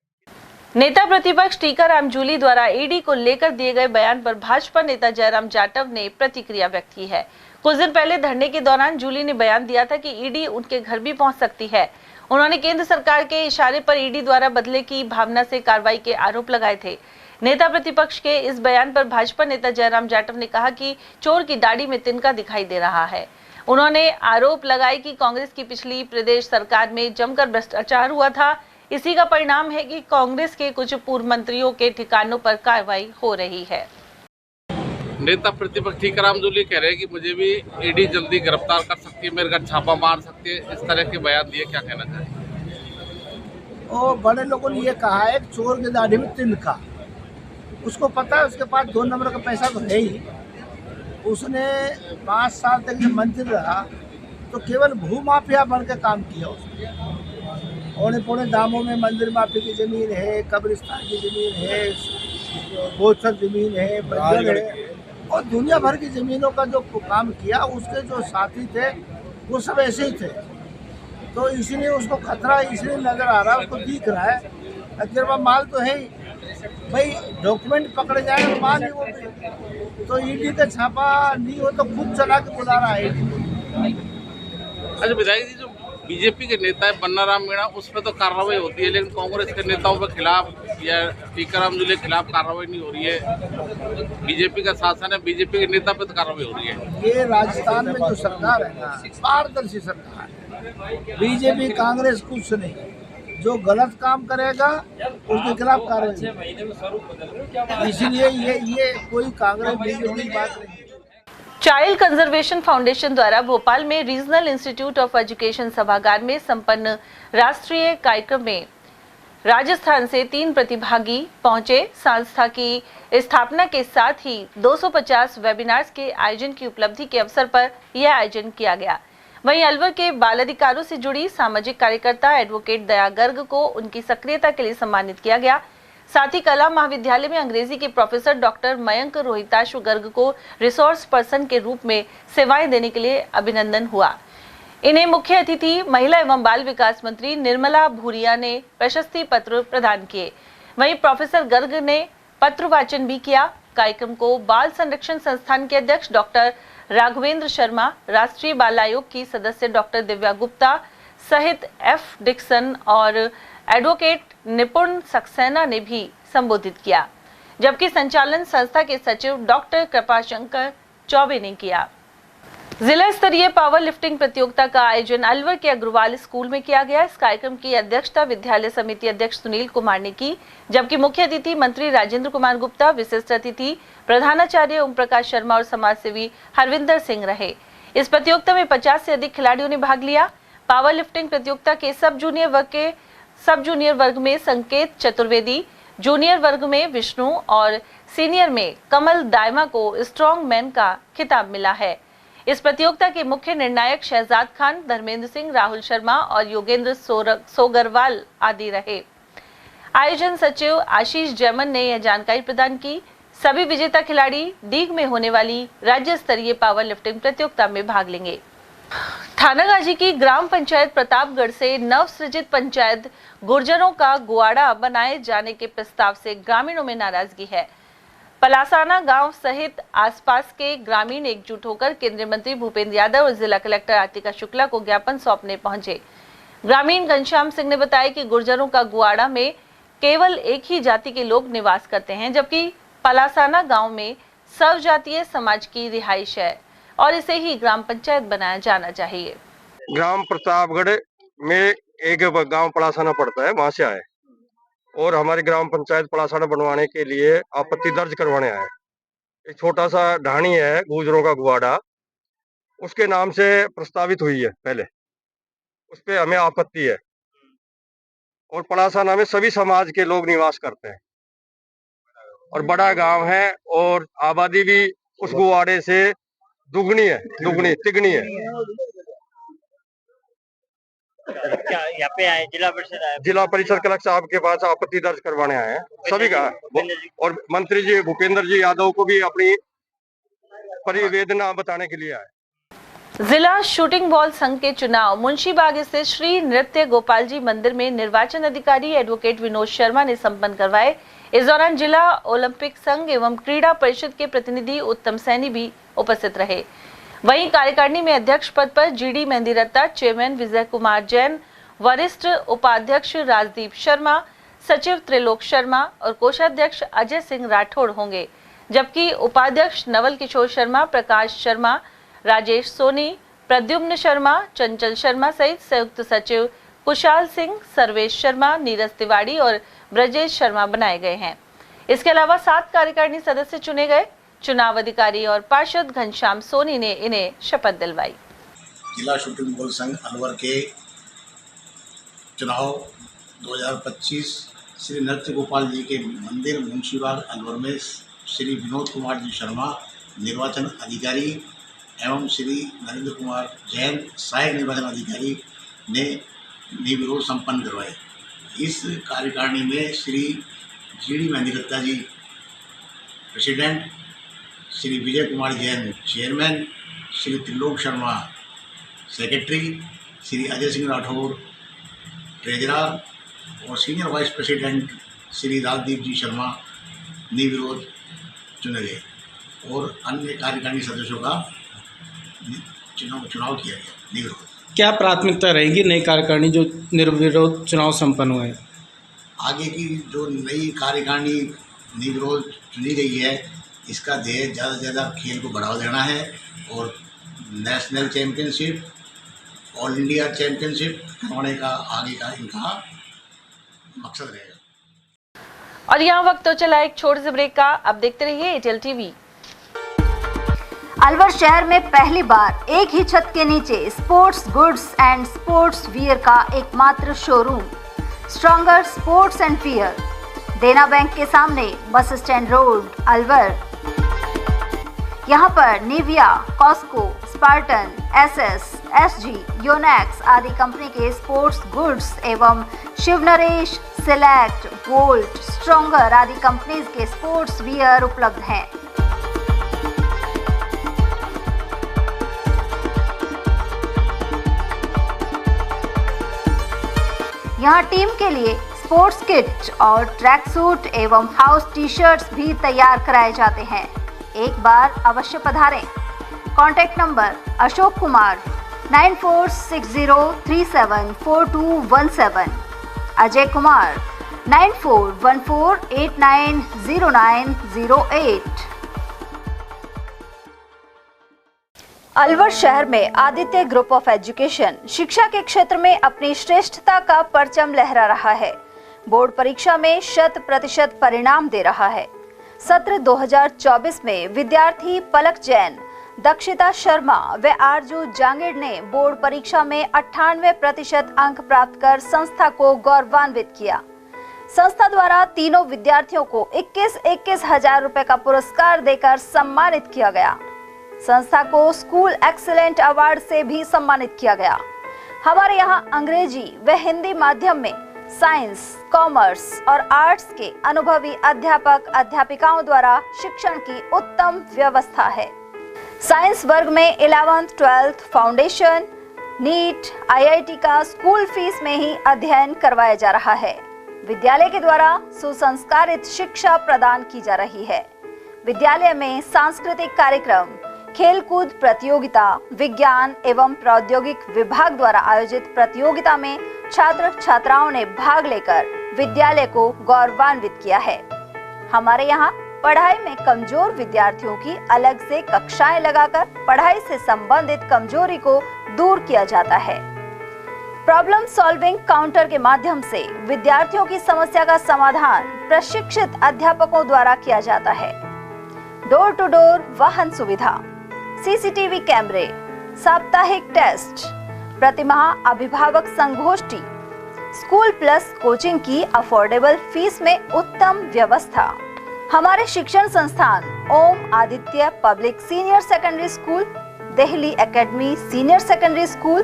S2: नेता प्रतिपक्ष टीकाराम जूली द्वारा ईडी को लेकर दिए गए बयान पर भाजपा नेता जयराम जाटव ने प्रतिक्रिया व्यक्त की है। कुछ दिन पहले धरने के दौरान जूली ने बयान दिया था कि ईडी उनके घर भी पहुंच सकती है। उन्होंने केंद्र सरकार के इशारे पर ईडी द्वारा बदले की भावना से कार्रवाई के आरोप लगाए थे। नेता प्रतिपक्ष के इस बयान पर भाजपा नेता जयराम जाटव ने कहा कि चोर की दाढ़ी में तिनका दिखाई दे रहा है। उन्होंने आरोप लगाए कि कांग्रेस की पिछली प्रदेश सरकार में जमकर भ्रष्टाचार हुआ था। इसी का परिणाम है कि कांग्रेस के कुछ पूर्व मंत्रियों के ठिकानों पर कार्रवाई हो रही है।
S18: नेता प्रतिपक्ष टीकाराम जूली कह रहे हैं कि मुझे भी ईडी जल्दी गिरफ्तार कर सकती है, मेरे घर छापा मार सकती है, इस तरह के बयान दिए, क्या कहना चाहिए?
S19: और बड़े लोगों ने ये कहा है चोर की दाढ़ी में तिनका, उसको पता है उसके पास 2 नंबर का पैसा तो है ही। उसने 5 साल तक जब मंत्री रहा तो केवल भूमाफिया बन के काम किया। उसने औने पौने दामों में मंदिर माफी की जमीन है, कब्रिस्तान की जमीन है, गोचर जमीन है, बंजर है और दुनिया भर की जमीनों का जो काम किया। उसके जो साथी थे वो सब ऐसे ही थे, तो इसलिए उसको खतरा इसलिए नजर आ रहा है, उसको दिख रहा है। अगर माल तो है ही भाई, डॉक्यूमेंट पकड़े जाए तो माल ही वो भी, तो ईडी का छापा नहीं हो तो खुद चला के बुला रहा है ईडी।
S18: अच्छा विधायक जी, जो बीजेपी के नेता है बन्नाराम मीणा, उस पर तो कार्रवाई होती है, लेकिन कांग्रेस के नेताओं के खिलाफ या टीकाराम जूली के खिलाफ कार्रवाई नहीं हो रही है। बीजेपी का शासन है, बीजेपी के नेता पे तो कार्रवाई हो रही है।
S19: ये राजस्थान में जो सरकार है ना, पारदर्शी सरकार है, बीजेपी कांग्रेस कुछ नहीं, जो गलत काम करेगा उसके खिलाफ कार्रवाई। इसीलिए ये कोई कांग्रेस बीजेपी की बात नहीं।
S2: चाइल्ड कंजर्वेशन फाउंडेशन द्वारा भोपाल में रीजनल इंस्टीट्यूट ऑफ एजुकेशन सभागार में संपन्न राष्ट्रीय कार्यक्रम में राजस्थान से 3 प्रतिभागी पहुंचे। संस्था की स्थापना के साथ ही 250 वेबिनार्स के आयोजन की उपलब्धि के अवसर पर यह आयोजन किया गया। वहीं अलवर के बाल अधिकारों से जुड़ी सामाजिक कार्यकर्ता एडवोकेट दया गर्ग को उनकी सक्रियता के लिए सम्मानित किया गया। साथ ही कला महाविद्यालय में अंग्रेजी के प्रोफेसर डॉक्टर मयंक रोहिताशु गर्ग को रिसोर्स पर्सन के रूप में सेवाएं देने के लिए अभिनंदन हुआ। इन्हें मुख्य अतिथि महिला एवं बाल विकास मंत्री निर्मला भूरिया ने प्रशस्ति पत्र प्रदान किए। वहीं प्रोफेसर गर्ग ने पत्र वाचन भी किया। कार्यक्रम को बाल संरक्षण संस्थान के अध्यक्ष डॉक्टर राघवेंद्र शर्मा, राष्ट्रीय बाल आयोग की सदस्य डॉक्टर दिव्या गुप्ता सहित एफ डिक्सन और एडवोकेट निपुण सक्सेना ने भी संबोधित किया, जबकि संचालन संस्था के सचिव डॉक्टर कृपाशंकर चौबे ने किया। जिला स्तरीय पावर लिफ्टिंग प्रतियोगिता का आयोजन अलवर के अग्रवाल स्कूल में किया गया। इस कार्यक्रम की अध्यक्षता विद्यालय समिति अध्यक्ष सुनील कुमार ने की, जबकि मुख्य अतिथि मंत्री राजेंद्र कुमार गुप्ता, विशिष्ट अतिथि प्रधानाचार्य ओम प्रकाश शर्मा और समाजसेवी हरविंदर सिंह रहे। इस प्रतियोगिता में 50 से अधिक खिलाड़ियों ने भाग लिया। पावर लिफ्टिंग प्रतियोगिता के सब जूनियर वर्ग में संकेत चतुर्वेदी, जूनियर वर्ग में विष्णु और सीनियर में कमल दायमा को स्ट्रॉन्ग मैन का खिताब मिला है। इस प्रतियोगिता के मुख्य निर्णायक शहजाद खान, धर्मेंद्र सिंह, राहुल शर्मा और योगेंद्र सोगरवाल आदि रहे। आयोजन सचिव आशीष जैमन ने यह जानकारी प्रदान की। सभी विजेता खिलाड़ी दीघ में होने वाली राज्य स्तरीय पावर लिफ्टिंग प्रतियोगिता में भाग लेंगे। थानागाजी की ग्राम पंचायत प्रतापगढ़ से नवसृजित पंचायत गुर्जरों का गुआड़ा बनाए जाने के प्रस्ताव से ग्रामीणों में नाराजगी है। पलासाना गांव सहित आसपास के ग्रामीण एकजुट होकर केंद्रीय मंत्री भूपेंद्र यादव और जिला कलेक्टर आतिका शुक्ला को ज्ञापन सौंपने पहुंचे। ग्रामीण घनश्याम सिंह ने बताया कि गुर्जरों का गुआड़ा में केवल एक ही जाति के लोग निवास करते हैं, जबकि पलासाना गांव में सर्व जातीय समाज की रिहाइश है और इसे ही ग्राम पंचायत बनाया जाना चाहिए।
S20: ग्राम प्रतापगढ़ में एक गांव पलासाना पड़ता है, वहां से आए और हमारी ग्राम पंचायत पलासाना बनवाने के लिए आपत्ति दर्ज करवाने आए। एक छोटा सा ढाणी है गुर्जरों का गुआड़ा, उसके नाम से प्रस्तावित हुई है पहले, उस पे हमें आपत्ति है और पलासाना में सभी समाज के लोग निवास करते हैं और बड़ा गांव है और आबादी भी उस गुआड़े से दुगनी तिगनी है।
S21: क्या यहाँ पे आए?
S20: जिला परिषद कलेक्टर साहब के पास आपत्ति दर्ज करवाने आए हैं सभी का, और मंत्री जी भूपेंद्र जी यादव को भी अपनी परिवेदना बताने के लिए आए।
S2: जिला शूटिंग बॉल संघ के चुनाव मुंशीबाग स्थित श्री नृत्य गोपाल जी मंदिर में निर्वाचन अधिकारी एडवोकेट विनोद शर्मा ने संपन्न करवाए। इस दौरान जिला ओलंपिक संघ एवं क्रीड़ा परिषद के प्रतिनिधि उत्तम सैनी भी उपस्थित रहे। वहीं कार्यकारिणी में अध्यक्ष पद पर जीडी मेहंदीरत्ता, चेयरमैन विजय कुमार जैन, वरिष्ठ उपाध्यक्ष राजदीप शर्मा, सचिव त्रिलोक शर्मा और कोषाध्यक्ष अजय सिंह राठौड़ होंगे, जबकि उपाध्यक्ष नवल किशोर शर्मा, प्रकाश शर्मा, राजेश सोनी, प्रद्युम्न शर्मा, चंचल शर्मा सहित संयुक्त सचिव कुशाल सिंह, सर्वेश शर्मा, नीरज तिवारी और ब्रजेश शर्मा बनाए गए हैं। इसके अलावा 7 कार्यकारिणी सदस्य चुने गए। चुनाव अधिकारी और पार्षद घनश्याम सोनी ने इन्हें शपथ दिलवाई।
S1: जिला शूटिंग बॉल संघ अलवर के चुनाव 2025 श्री नृत्य गोपाल जी के मंदिर मुंशीबाग अलवर में श्री विनोद कुमार जी शर्मा निर्वाचन अधिकारी एवं श्री नरेंद्र कुमार जैन सहायक निर्वाचन अधिकारी ने निर्विरोध संपन्न करवाए। इस कार्यकारिणी में Shri GD Mehndiratta ji president, Shri Vijay Kumar Jain chairman, Shri Trilok Sharma secretary, Shri Ajay Singh Rathore treasurer और senior vice president Shri Rajdeep ji Sharma निर्विरोध चुने गए और अन्य कार्यकारिणी सदस्यों का चुनाव किया गया निर्विरोध।
S22: क्या प्राथमिकता रहेगी नई कार्यकारिणी जो निर्विरोध चुनाव संपन्न हुए?
S1: आगे की जो नई कार्यकारिणी निर्विरोध चुनी गई है, इसका ध्येय ज़्यादा से ज़्यादा खेल को बढ़ावा देना है और national championship, all India championship करवाने का आगे का इनका मकसद रहेगा।
S2: और यहाँ वक्त तो चला एक छोटे से ब्रेक का। अब देखते रहिए एयरटेल टीवी।
S23: अलवर शहर में पहली बार एक ही छत के नीचे sports goods and sports wear का एकमात्र showroom stronger sports and wear, Dena bank के सामने, बस स्टैंड रोड, अलवर। यहाँ पर Nivia, Cosco, Spartan, SS, SG, Yonex आदि कंपनी के स्पोर्ट्स गुड्स एवं Shiv Naresh, select, Volt, stronger आदि कंपनीज के स्पोर्ट्स वियर उपलब्ध हैं। यहाँ टीम के लिए स्पोर्ट्स किट और ट्रैक सूट एवं हाउस टी शर्ट्स भी तैयार कराए जाते हैं। एक बार अवश्य पधारें। Contact number Ashok Kumar 9460374217, Ajay Kumar 9414890908। अलवर शहर में आदित्य ग्रुप ऑफ एजुकेशन शिक्षा के क्षेत्र में अपनी श्रेष्ठता का परचम लहरा रहा है। बोर्ड परीक्षा में 100% परिणाम दे रहा है। सत्र 2024 में विद्यार्थी पलक जैन, दक्षिता शर्मा व आरजू जांगिड़ ने बोर्ड परीक्षा में 98% अंक प्राप्त कर संस्था को गौरवान्वित किया। संस्था द्वारा तीनों विद्यार्थियों को 21-21 हजार रुपए का पुरस्कार देकर सम्मानित किया गया। संस्था को स्कूल एक्सीलेंट अवार्ड से भी सम्मानित किया गया। हमारे यहाँ अंग्रेजी व हिंदी माध्यम में साइंस, कॉमर्स और आर्ट्स के अनुभवी अध्यापक अध्यापिकाओं द्वारा शिक्षण की उत्तम व्यवस्था है। साइंस वर्ग में 11th, 12th foundation, NEET, IIT का स्कूल फीस में ही अध्ययन करवाया जा रहा है। विद्यालय के द्वारा सुसंस्कारित शिक्षा प्रदान की जा रही है। विद्यालय में सांस्कृतिक कार्यक्रम, खेलकूद प्रतियोगिता, विज्ञान एवं प्रौद्योगिक विभाग द्वारा आयोजित प्रतियोगिता में छात्र छात्राओं ने भाग लेकर विद्यालय को गौरवान्वित किया है। हमारे यहाँ पढ़ाई में कमजोर विद्यार्थियों की अलग से कक्षाएं लगाकर पढ़ाई से संबंधित कमजोरी को दूर किया जाता है। प्रॉब्लम सॉल्विंग काउंटर के माध्यम से विद्यार्थियों की समस्या का समाधान प्रशिक्षित अध्यापकों द्वारा किया जाता है। डोर टू डोर वाहन सुविधा, सीसीटीवी कैमरे, साप्ताहिक टेस्ट, प्रतिमाह अभिभावक संगोष्ठी, स्कूल प्लस कोचिंग की अफोर्डेबल फीस में उत्तम व्यवस्था। हमारे शिक्षण संस्थान Om Aditya public senior secondary school, Delhi academy senior secondary school,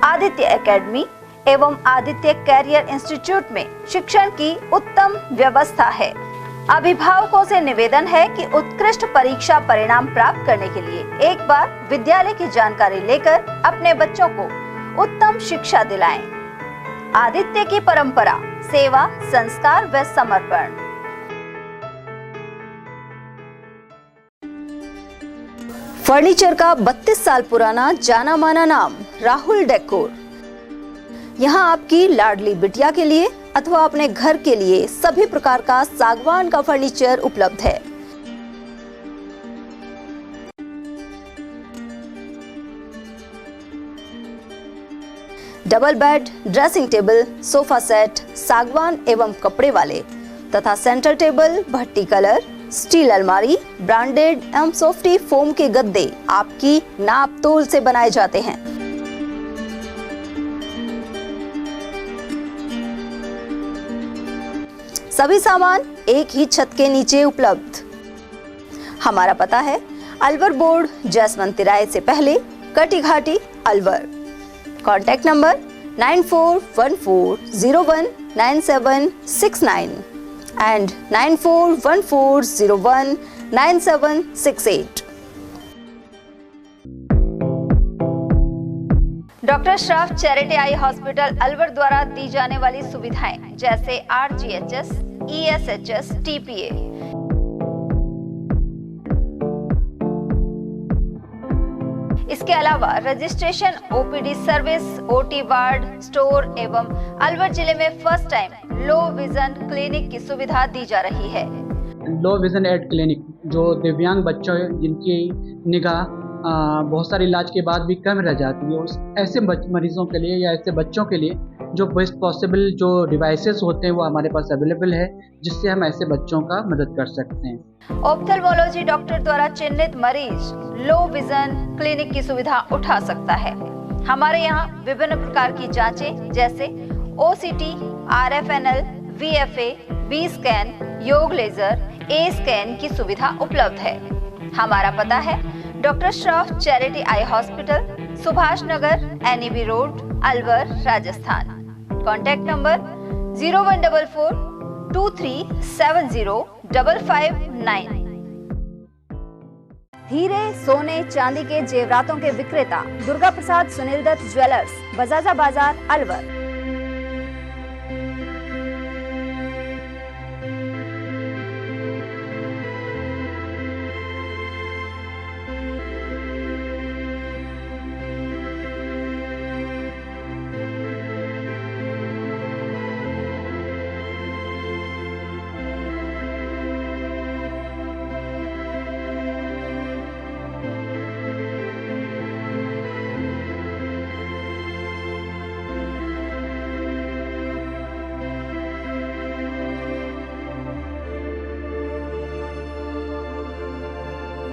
S23: Aditya academy एवं आदित्य कैरियर इंस्टीट्यूट में शिक्षण की उत्तम व्यवस्था है। अभिभावकों से निवेदन है कि उत्कृष्ट परीक्षा परिणाम प्राप्त करने के लिए एक बार विद्यालय की जानकारी लेकर अपने बच्चों को उत्तम शिक्षा दिलाएं। आदित्य की परंपरा, सेवा, संस्कार व समर्पण। फर्नीचर का 32 साल पुराना जाना माना नाम राहुल डेकोर। यहाँ आपकी लाडली बिटिया के लिए अथवा अपने घर के लिए सभी प्रकार का सागवान का फर्नीचर उपलब्ध है। Double bed, dressing table, sofa set सागवान एवं कपड़े वाले तथा सेंटर टेबल, भट्टी कलर, स्टील अलमारी, ब्रांडेड एवं सॉफ्टी फोम के गद्दे आपकी नाप तोल से बनाए जाते हैं। सभी सामान एक ही छत के नीचे उपलब्ध। हमारा पता है अलवर बोर्ड, जसवंत तिराहे से पहले, कटी घाटी, Alwar. Contact number 9414019769 and 9414019768। Doctor Shroff charity eye hospital Alwar द्वारा दी जाने वाली सुविधाएं जैसे RGHS, ESHS, TPA। इसके अलावा registration, OPD service, OT ward, store एवं अलवर जिले में first time low vision clinic की सुविधा दी जा रही है।
S12: लो विजन एड क्लिनिक जो दिव्यांग बच्चों जिनकी निगाह बहुत सारे इलाज के बाद भी कम रह जाती है, उस ऐसे मरीजों के लिए या ऐसे बच्चों के लिए जो बेस्ट पॉसिबल जो डिवाइसेस होते हैं वो हमारे पास अवेलेबल है, जिससे हम ऐसे बच्चों का मदद कर सकते हैं।
S23: ऑप्थेल्मोलॉजी डॉक्टर द्वारा चिन्हित मरीज लो विजन क्लिनिक की सुविधा उठा सकता है। हमारे यहाँ विभिन्न प्रकार की जांचें जैसे OCT, RFNL, VFA, B scan, YAG laser, A scan की सुविधा उपलब्ध है। हमारा पता है doctor Shroff charity eye hospital, Subhash Nagar, NEB road, Alwar, Rajasthan. Contact number 014423705559। हीरे, सोने, चांदी के जेवरातों के विक्रेता दुर्गा प्रसाद सुनील दत्त ज्वेलर्स, बजाजा बाजार, अलवर।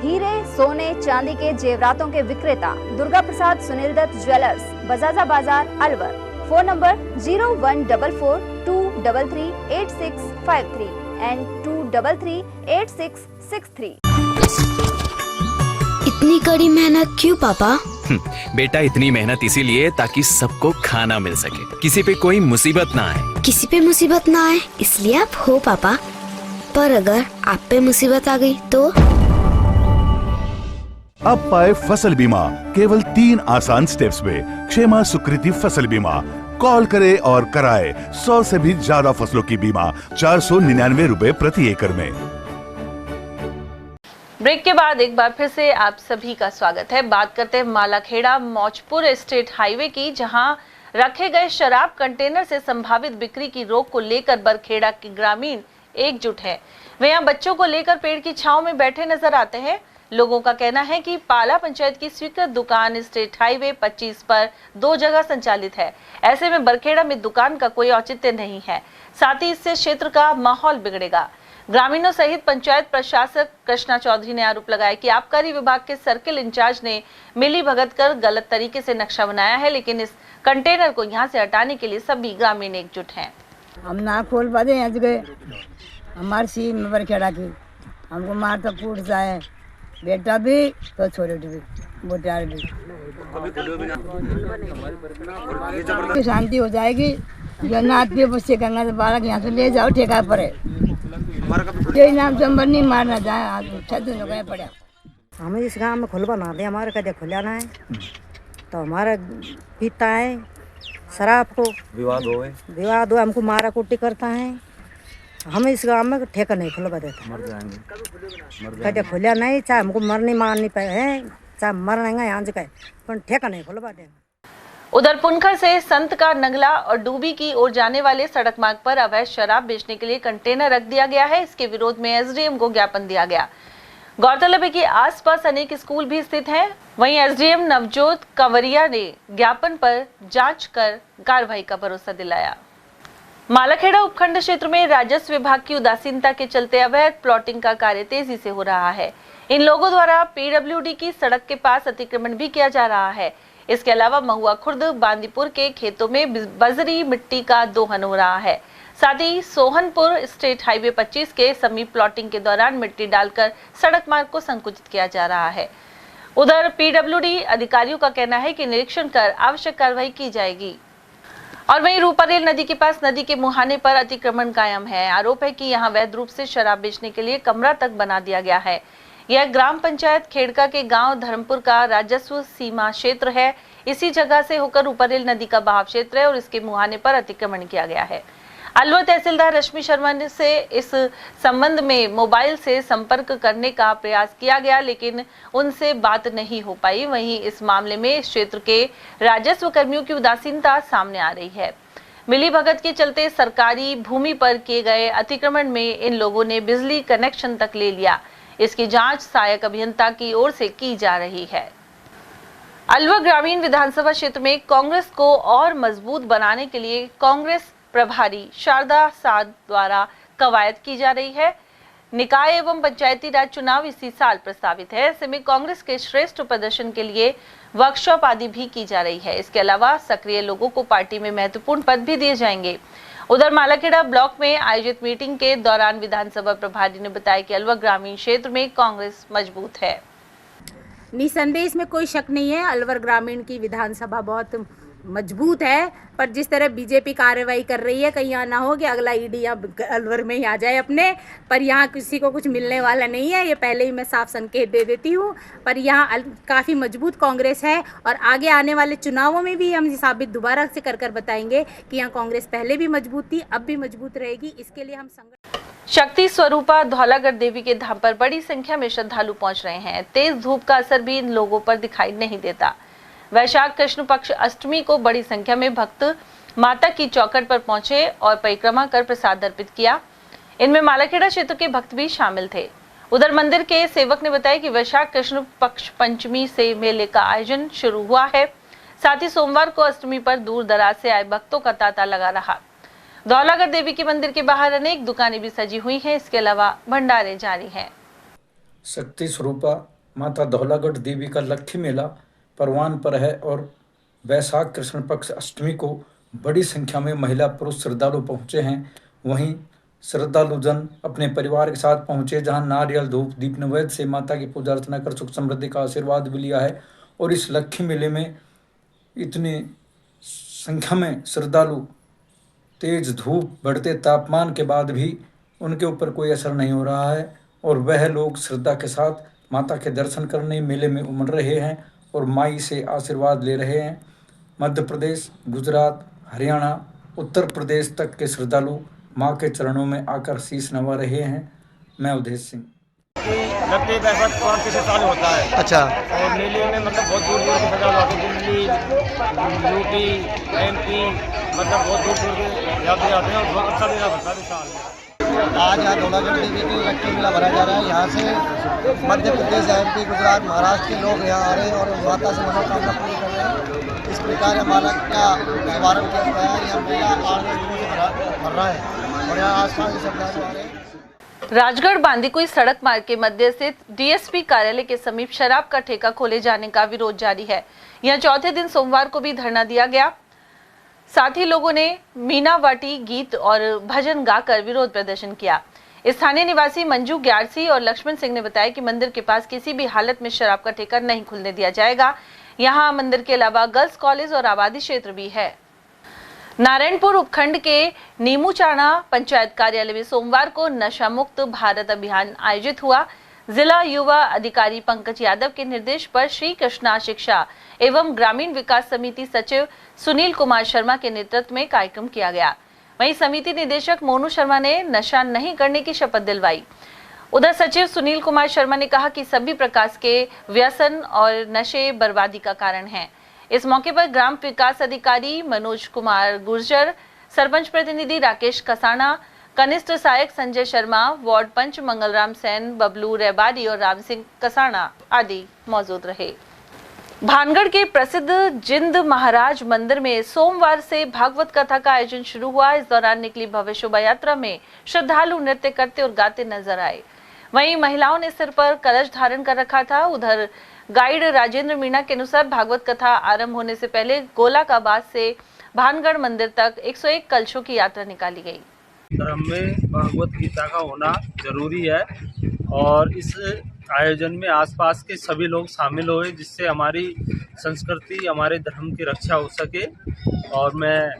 S23: हीरे, सोने, चांदी के जेवरातों के विक्रेता Durga Prasad Sunil Dutt jewellers, Bajaja Bazaar, Alwar. Phone number 0144233863 and 2338663।
S3: इतनी कड़ी मेहनत क्यों पापा?
S5: बेटा इतनी मेहनत इसीलिए ताकि सबको खाना मिल सके, किसी पे कोई मुसीबत ना आए।
S3: किसी पे मुसीबत ना आए इसलिए आप हो पापा, पर अगर आप पे मुसीबत आ गई तो?
S7: अब पाए फसल बीमा केवल 3 आसान स्टेप्स में। क्षेमा सुकृति फसल बीमा। कॉल करे और कराए 100 से भी ज्यादा फसलों की बीमा 499 रुपए प्रति एकड़ में।
S2: ब्रेक के बाद एक बार फिर से आप सभी का स्वागत है। बात करते हैं मालाखेड़ा मौजपुर स्टेट हाईवे की, जहां रखे गए शराब कंटेनर से संभावित बिक्री की रोक को लेकर बरखेड़ा के ग्रामीण एकजुट है। वे यहाँ बच्चों को लेकर पेड़ की छांव में बैठे नजर आते हैं। लोगों का कहना है कि पाला पंचायत की स्वीकृत दुकान स्टेट हाईवे 25 पर 2 जगह संचालित है। ऐसे में बरखेड़ा में दुकान का कोई औचित्य नहीं है, साथ ही इससे क्षेत्र का माहौल बिगड़ेगा। ग्रामीणों सहित पंचायत प्रशासक कृष्णा चौधरी ने आरोप लगाया कि आबकारी विभाग के सर्किल इंचार्ज ने मिली भगत कर गलत तरीके से नक्शा बनाया है, लेकिन इस कंटेनर को यहाँ से हटाने के लिए सभी ग्रामीण एकजुट हैं।
S24: हम ना खोल पाते हैं गए हमारे सी में बरखेड़ा की, हमको मार तो फूट जाए, बेटा भी तो छोटे भी, बोटार भी। शांति हो जाएगी। नाथ भी बच्चे गंगा से बालक यहाँ से ले जाओ ठेका पर है, यही नाम से नहीं मारना जाए। 6 दिन हो गए पड़ा।
S25: हमें इस गांव में खुलवा ना दे, हमारे कदे खुला ना है तो हमारा पीता है शराब को, विवाद हो हमको मारा कुटी करता है। हमें इस गांव में ठेका नहीं खुलवा देता, कदे खुला नहीं, चाहे हमको मरनी मारनी पे है चाहे मरेंगे यहाँ जगह पर ठेका नहीं खुलवा देंगे।
S2: उधर पुनखर से संत का नगला और डूबी की ओर जाने वाले सड़क मार्ग पर अवैध शराब बेचने के लिए कंटेनर रख दिया गया है। इसके विरोध में एसडीएम को ज्ञापन दिया गया। गौरतलब है कि आसपास अनेक स्कूल भी स्थित हैं। वहीं एसडीएम नवजोत कंवरिया ने ज्ञापन पर जांच कर कार्रवाई का भरोसा दिलाया। मालाखेड़ा उपखंड क्षेत्र में राजस्व विभाग की उदासीनता के चलते अवैध प्लॉटिंग का कार्य तेजी से हो रहा है। इन लोगों द्वारा पीडब्ल्यूडी की सड़क के पास अतिक्रमण भी किया जा रहा है। इसके अलावा महुआ खुर्द बांदीपुर के खेतों में बजरी मिट्टी का दोहन हो रहा है। साथ ही सोहनपुर स्टेट हाईवे 25 के समीप प्लॉटिंग के दौरान मिट्टी डालकर सड़क मार्ग को संकुचित किया जा रहा है। उधर पीडब्ल्यूडी अधिकारियों का कहना है कि निरीक्षण कर आवश्यक कार्रवाई की जाएगी। और वहीं रूपारेल नदी के पास नदी के मुहाने पर अतिक्रमण कायम है। आरोप है कि यहां वैध रूप से शराब बेचने के लिए कमरा तक बना दिया गया है। यह ग्राम पंचायत खेड़का के गांव धर्मपुर का राजस्व सीमा क्षेत्र है। इसी जगह से होकर रूपारेल नदी का बहाव क्षेत्र है और इसके मुहाने पर अतिक्रमण किया गया है। अलवर तहसीलदार रश्मि शर्मा से इस संबंध में मोबाइल से संपर्क करने का प्रयास किया गया, लेकिन उनसे बात नहीं हो पाई। वहीं इस मामले में इस क्षेत्र के राजस्व कर्मियों की उदासीनता सामने आ रही है। मिली भगत के चलते सरकारी भूमि पर किए गए अतिक्रमण में इन लोगों ने बिजली कनेक्शन तक ले लिया। इसकी जांच सहायक अभियंता की ओर से की जा रही है। अलवर ग्रामीण विधानसभा क्षेत्र में कांग्रेस को और मजबूत बनाने के लिए कांग्रेस प्रभारी शारदा साद द्वारा कवायद की जा रही है। निकाय एवं पंचायती राज चुनाव इसी साल प्रस्तावित है। ऐसे में कांग्रेस के श्रेष्ठ प्रदर्शन के लिए वर्कशॉप आदि भी की जा रही है। इसके अलावा सक्रिय लोगों को पार्टी में महत्वपूर्ण पद भी दिए जाएंगे। उधर मालाखेड़ा ब्लॉक में आयोजित मीटिंग के दौरान विधानसभा प्रभारी ने बताया कि अलवर ग्रामीण क्षेत्र में कांग्रेस मजबूत है।
S6: निसंदेह इसमें कोई शक नहीं है, अलवर ग्रामीण की विधानसभा बहुत मजबूत है। पर जिस तरह बीजेपी कार्रवाई कर रही है, कहीं यहाँ ना हो कि अगला ईडी यहाँ अलवर में ही आ जाए अपने, पर यहाँ किसी को कुछ मिलने वाला नहीं है। ये पहले ही मैं साफ संकेत दे देती हूँ। पर यहाँ काफ़ी मजबूत कांग्रेस है और आगे आने वाले चुनावों में भी हम साबित दोबारा से कर बताएंगे कि यहाँ कांग्रेस पहले भी मजबूत थी, अब भी मजबूत रहेगी। इसके लिए हम
S2: शक्ति स्वरूपा धौलागढ़ देवी के धाम पर बड़ी संख्या में श्रद्धालु पहुंच रहे हैं। तेज धूप का असर भी इन लोगों पर दिखाई नहीं देता। वैशाख कृष्ण पक्ष अष्टमी को बड़ी संख्या में भक्त माता की चौखट पर पहुंचे और परिक्रमा कर प्रसाद अर्पित किया। इनमें मालाखेड़ा क्षेत्र के भक्त भी शामिल थे। उधर मंदिर के सेवक ने बताया कि वैशाख कृष्ण पक्ष पंचमी से मेले का आयोजन शुरू हुआ है। साथ ही सोमवार को अष्टमी पर दूर दराज से आए भक्तों का तांता लगा रहा। धौलागढ़ देवी के मंदिर के बाहर अनेक दुकानें भी सजी हुई हैं। इसके अलावा भंडारे जारी हैं।
S8: शक्ति स्वरूपा माता धौलागढ़ देवी का लक्खी मेला परवान पर है और वैशाख कृष्ण पक्ष अष्टमी को बड़ी संख्या में महिला पुरुष श्रद्धालु पहुंचे हैं। वहीं श्रद्धालु जन अपने परिवार के साथ पहुंचे, जहां नारियल धूप दीप नैवेद्य से माता की पूजा अर्चना कर सुख समृद्धि का आशीर्वाद भी लिया है। और इस लक्खी मेले में इतनी संख्या में श्रद्धालु, तेज धूप बढ़ते तापमान के बाद भी उनके ऊपर कोई असर नहीं हो रहा है और वह लोग श्रद्धा के साथ माता के दर्शन करने मेले में उमड़ रहे हैं और माई से आशीर्वाद ले रहे हैं। मध्य प्रदेश, गुजरात, हरियाणा, उत्तर प्रदेश तक के श्रद्धालु माँ के चरणों में आकर शीश नवा रहे हैं। मैं उदेश सिंह।
S9: लगते वैसा 5-6 साल होता है।
S10: अच्छा।
S9: और मेले में मतलब बहुत दूर दूर के श्रद्धालु आते हैं, दिल्ली, यूपी, MP, मतलब बहुत दूर दूर के यात्री आते हैं और बहुत अच्छा मेला भरता है साल।
S10: आज यहाँ धौलागढ़ देवी की लक्खी मेला भरा जा रहा है। यहाँ से मध्य प्रदेश, MP, गुजरात, महाराष्ट्र के लोग यहाँ आ रहे हैं और माता से मनोकामना पूरी कर रहे हैं। इस प्रकार माला का शुभारम्भ किया गया है। यह मेला 8 दिनों से भर रहा है और यहाँ आसपास के श्रद्धालु आ रहे हैं।
S2: राजगढ़ बांदीकुई सड़क मार्ग के मध्य स्थित DSP कार्यालय के समीप शराब का ठेका खोले जाने का विरोध जारी है। यहाँ चौथे दिन सोमवार को भी धरना दिया गया। साथ ही लोगों ने मीनावाटी गीत और भजन गाकर विरोध प्रदर्शन किया। स्थानीय निवासी मंजू ग्यारसी और लक्ष्मण सिंह ने बताया कि मंदिर के पास किसी भी हालत में शराब का ठेका नहीं खुलने दिया जाएगा। यहाँ मंदिर के अलावा गर्ल्स कॉलेज और आबादी क्षेत्र भी है। नारायणपुर उपखंड के नीमूचाणा पंचायत कार्यालय में सोमवार को नशा मुक्त भारत अभियान आयोजित हुआ। जिला युवा अधिकारी पंकज यादव के निर्देश पर श्री कृष्णा शिक्षा एवं ग्रामीण विकास समिति सचिव सुनील कुमार शर्मा के नेतृत्व में कार्यक्रम किया गया। वहीं समिति निदेशक मोनू शर्मा ने नशा नहीं करने की शपथ दिलवाई। उधर सचिव सुनील कुमार शर्मा ने कहा कि सभी प्रकार के व्यसन और नशे बर्बादी का कारण हैं। इस मौके पर ग्राम विकास अधिकारी मनोज कुमार गुर्जर, सरपंच प्रतिनिधि राकेश कसाना, कनिष्ठ सहायक संजय शर्मा, वार्ड पंच मंगलराम सेन, बबलू रेबारी और राम सिंह कसाना आदि मौजूद रहे। भानगढ़ के प्रसिद्ध जिंद महाराज मंदिर में सोमवार से भागवत कथा का आयोजन शुरू हुआ। इस दौरान निकली भव्य शोभा यात्रा में श्रद्धालु नृत्य करते और गाते नजर आए। वहीं महिलाओं ने सिर पर कलश धारण कर रखा था। उधर गाइड राजेंद्र मीणा के अनुसार भागवत कथा आरंभ होने से पहले गोलाकाबाद से भानगढ़ मंदिर तक 101 कलशों की यात्रा निकाली गई।
S11: धर्म में भागवत गीता का होना जरूरी है और इस आयोजन में आसपास के सभी लोग शामिल हुए, जिससे हमारी संस्कृति, हमारे धर्म की रक्षा हो सके। और मैं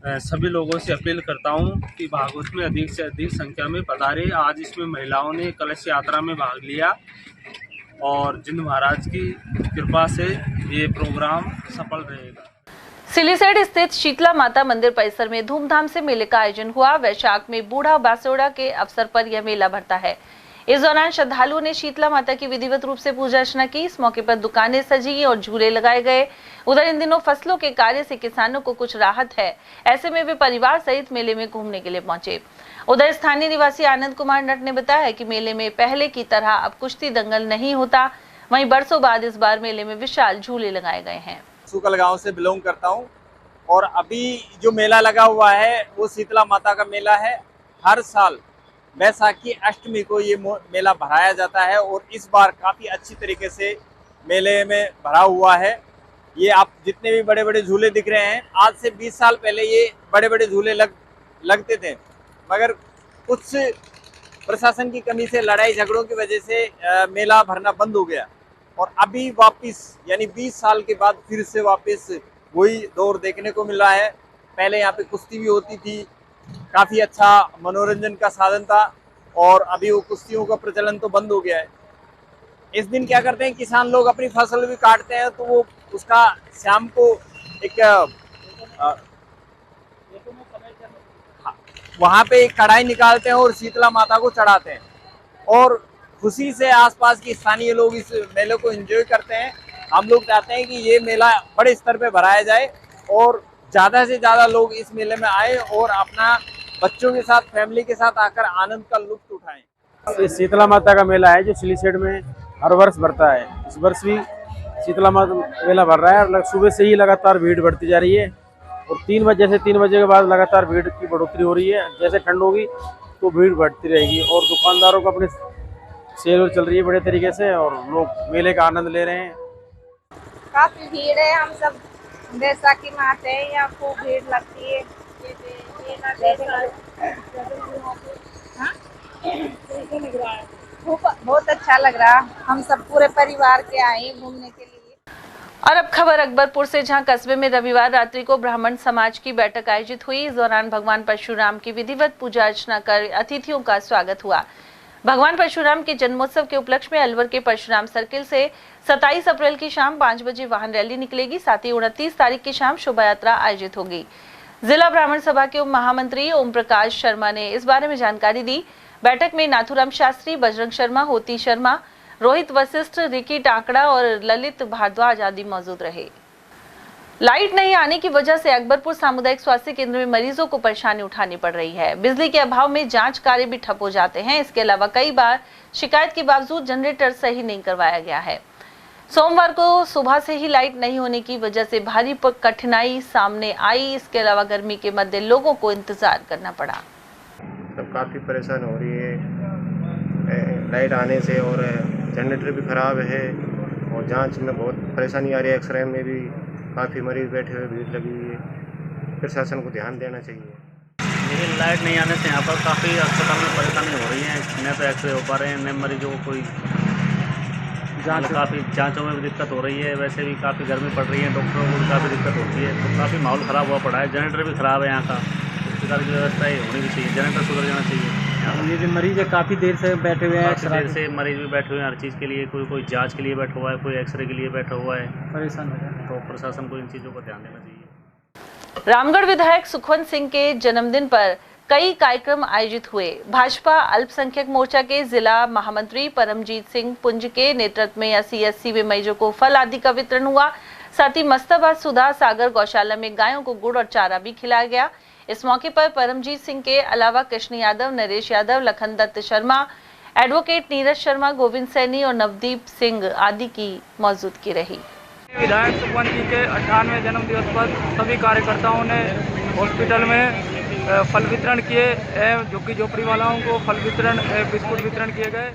S11: सभी लोगों से अपील करता हूं कि भागवत में अधिक से अधिक संख्या में पधारे। आज इसमें महिलाओं ने कलश यात्रा में भाग लिया और जिंद महाराज की कृपा से ये प्रोग्राम सफल रहेगा।
S2: सिलीसेड स्थित शीतला माता मंदिर परिसर में धूमधाम से मेले का आयोजन हुआ। वैशाख में बूढ़ा बासोड़ा के अवसर पर यह मेला भरता है। इस दौरान श्रद्धालुओं ने शीतला माता की विधिवत रूप से पूजा अर्चना की। इस मौके पर दुकानें सजी और झूले लगाए गए। उधर इन दिनों फसलों के कार्य से किसानों को कुछ राहत है, ऐसे में वे परिवार सहित मेले में घूमने के लिए पहुंचे। उधर स्थानीय निवासी आनंद कुमार नट ने बताया कि मेले में पहले की तरह अब कुश्ती दंगल नहीं होता। वहीं बरसों बाद इस बार मेले में विशाल झूले लगाए गए हैं।
S13: सुकल गांव से बिलोंग करता हूं और अभी जो मेला लगा हुआ है वो शीतला माता का मेला है। हर साल बैसाखी अष्टमी को ये मेला भराया जाता है और इस बार काफ़ी अच्छी तरीके से मेले में भरा हुआ है। ये आप जितने भी बड़े बड़े झूले दिख रहे हैं, आज से 20 साल पहले ये बड़े बड़े झूले लगते थे, मगर कुछ प्रशासन की कमी से, लड़ाई झगड़ों की वजह से मेला भरना बंद हो गया और अभी वापस यानी 20 साल के बाद फिर से वापस वही दौर देखने को मिला है। पहले यहाँ पे कुश्ती भी होती थी, काफ़ी अच्छा मनोरंजन का साधन था और अभी वो कुश्तियों का प्रचलन तो बंद हो गया है। इस दिन क्या करते हैं, किसान लोग अपनी फसल भी काटते हैं तो वो उसका शाम को एक वहाँ पे एक कढ़ाई निकालते हैं और शीतला माता को चढ़ाते हैं और खुशी से आसपास के स्थानीय लोग इस मेले को एंजॉय करते हैं। हम लोग चाहते हैं कि ये मेला बड़े स्तर पे भराया जाए और ज़्यादा से ज़्यादा लोग इस मेले में आए और अपना बच्चों के साथ, फैमिली के साथ आकर आनंद का लुत्फ उठाएं।
S11: शीतला माता का मेला है जो सिलीसेड में हर वर्ष बढ़ता है। इस वर्ष भी शीतला माता मेला भर रहा है और सुबह से ही लगातार भीड़ बढ़ती जा रही है और 3 बजे के बाद लगातार भीड़ की बढ़ोतरी हो रही है। जैसे ठंड होगी तो भीड़ बढ़ती रहेगी और दुकानदारों को अपने सेल चल रही है बड़े तरीके से और लोग मेले का आनंद ले रहे हैं।
S14: काफी भीड़ है, हम सब बैसाखी में आते हैं, यहाँ खूब भीड़ लगती है। बहुत अच्छा लग रहा, हम सब पूरे परिवार के आए घूमने के लिए।
S2: और अब खबर अकबरपुर से, जहां कस्बे में रविवार रात्रि को ब्राह्मण समाज की बैठक आयोजित हुई। इस दौरान भगवान परशुराम की विधिवत पूजा अर्चना कर अतिथियों का स्वागत हुआ। भगवान परशुराम के जन्मोत्सव के उपलक्ष्य में अलवर के परशुराम सर्किल से 27 अप्रैल की शाम 5 बजे वाहन रैली निकलेगी। साथ ही 29 तारीख की शाम शोभा यात्रा आयोजित होगी। जिला ब्राह्मण सभा के उप महामंत्री ओम प्रकाश शर्मा ने इस बारे में जानकारी दी। बैठक में नाथुराम शास्त्री, बजरंग शर्मा, होती शर्मा, रोहित वशिष्ठ, रिकी टाकड़ा और ललित भारद्वाज आदि मौजूद रहे। लाइट नहीं आने की वजह से अकबरपुर सामुदायिक स्वास्थ्य केंद्र में मरीजों को परेशानी उठानी पड़ रही है। बिजली के अभाव में जांच कार्य भी ठप हो जाते हैं। इसके अलावा कई बार शिकायत के बावजूद जनरेटर सही नहीं करवाया गया है। सोमवार को सुबह से ही लाइट नहीं होने की वजह से भारी कठिनाई सामने आई। इसके अलावा गर्मी के मध्य लोगों को इंतजार करना पड़ा।
S15: सब काफ़ी परेशान हो रही है लाइट आने से और जनरेटर भी ख़राब है और जांच में बहुत परेशानी आ रही है। एक्सरे में भी काफ़ी मरीज बैठे हुए, भीड़ लगी हुई है। प्रशासन को ध्यान देना चाहिए।
S16: लेकिन लाइट नहीं आने से यहाँ पर काफ़ी अस्पताल में परेशानी हो रही है। न तो एक्सरे हो पा रहे हैं, न मरीजों को कोई काफ़ी जांचों में भी दिक्कत हो रही है। वैसे भी काफ़ी गर्मी पड़ रही है, डॉक्टरों को भी काफ़ी दिक्कत होती है। तो काफ़ी माहौल ख़राब हुआ पड़ा है। जनरेटर भी ख़राब है यहाँ का। इस प्रकार की व्यवस्था होनी भी चाहिए, जनरेटर सुधर जाना चाहिए।
S22: ये भी मरीज है, काफ़ी देर से बैठे हुए हैं।
S16: देर से मरीज भी बैठे हुए हैं हर चीज़ के लिए। कोई जांच के लिए बैठा हुआ है, कोई एक्सरे के लिए बैठा हुआ है।
S22: परेशान हो जाए
S16: तो प्रशासन को इन चीज़ों पर ध्यान देना चाहिए।
S2: रामगढ़ विधायक सुखवंत सिंह के जन्मदिन पर कई कार्यक्रम आयोजित हुए। भाजपा अल्पसंख्यक मोर्चा के जिला महामंत्री परमजीत सिंह पुंज के नेतृत्व में 80 में मरीजों को फल आदि का वितरण हुआ। साथ ही मस्ताबाद सुधा सागर गौशाला में गायों को गुड़ और चारा भी खिलाया गया। इस मौके पर परमजीत सिंह के अलावा कृष्ण यादव, नरेश यादव, लखन दत्त शर्मा, एडवोकेट नीरज शर्मा, गोविंद सैनी और नवदीप सिंह आदि की मौजूदगी रही।
S4: विधायक सुखवंत जी के 98वें जन्मदिवस पर सभी कार्यकर्ताओं ने हॉस्पिटल में फल वितरण किए एवं झुग्गी झोपड़ी वालों को फल वितरण बिस्कुट वितरण किए गए।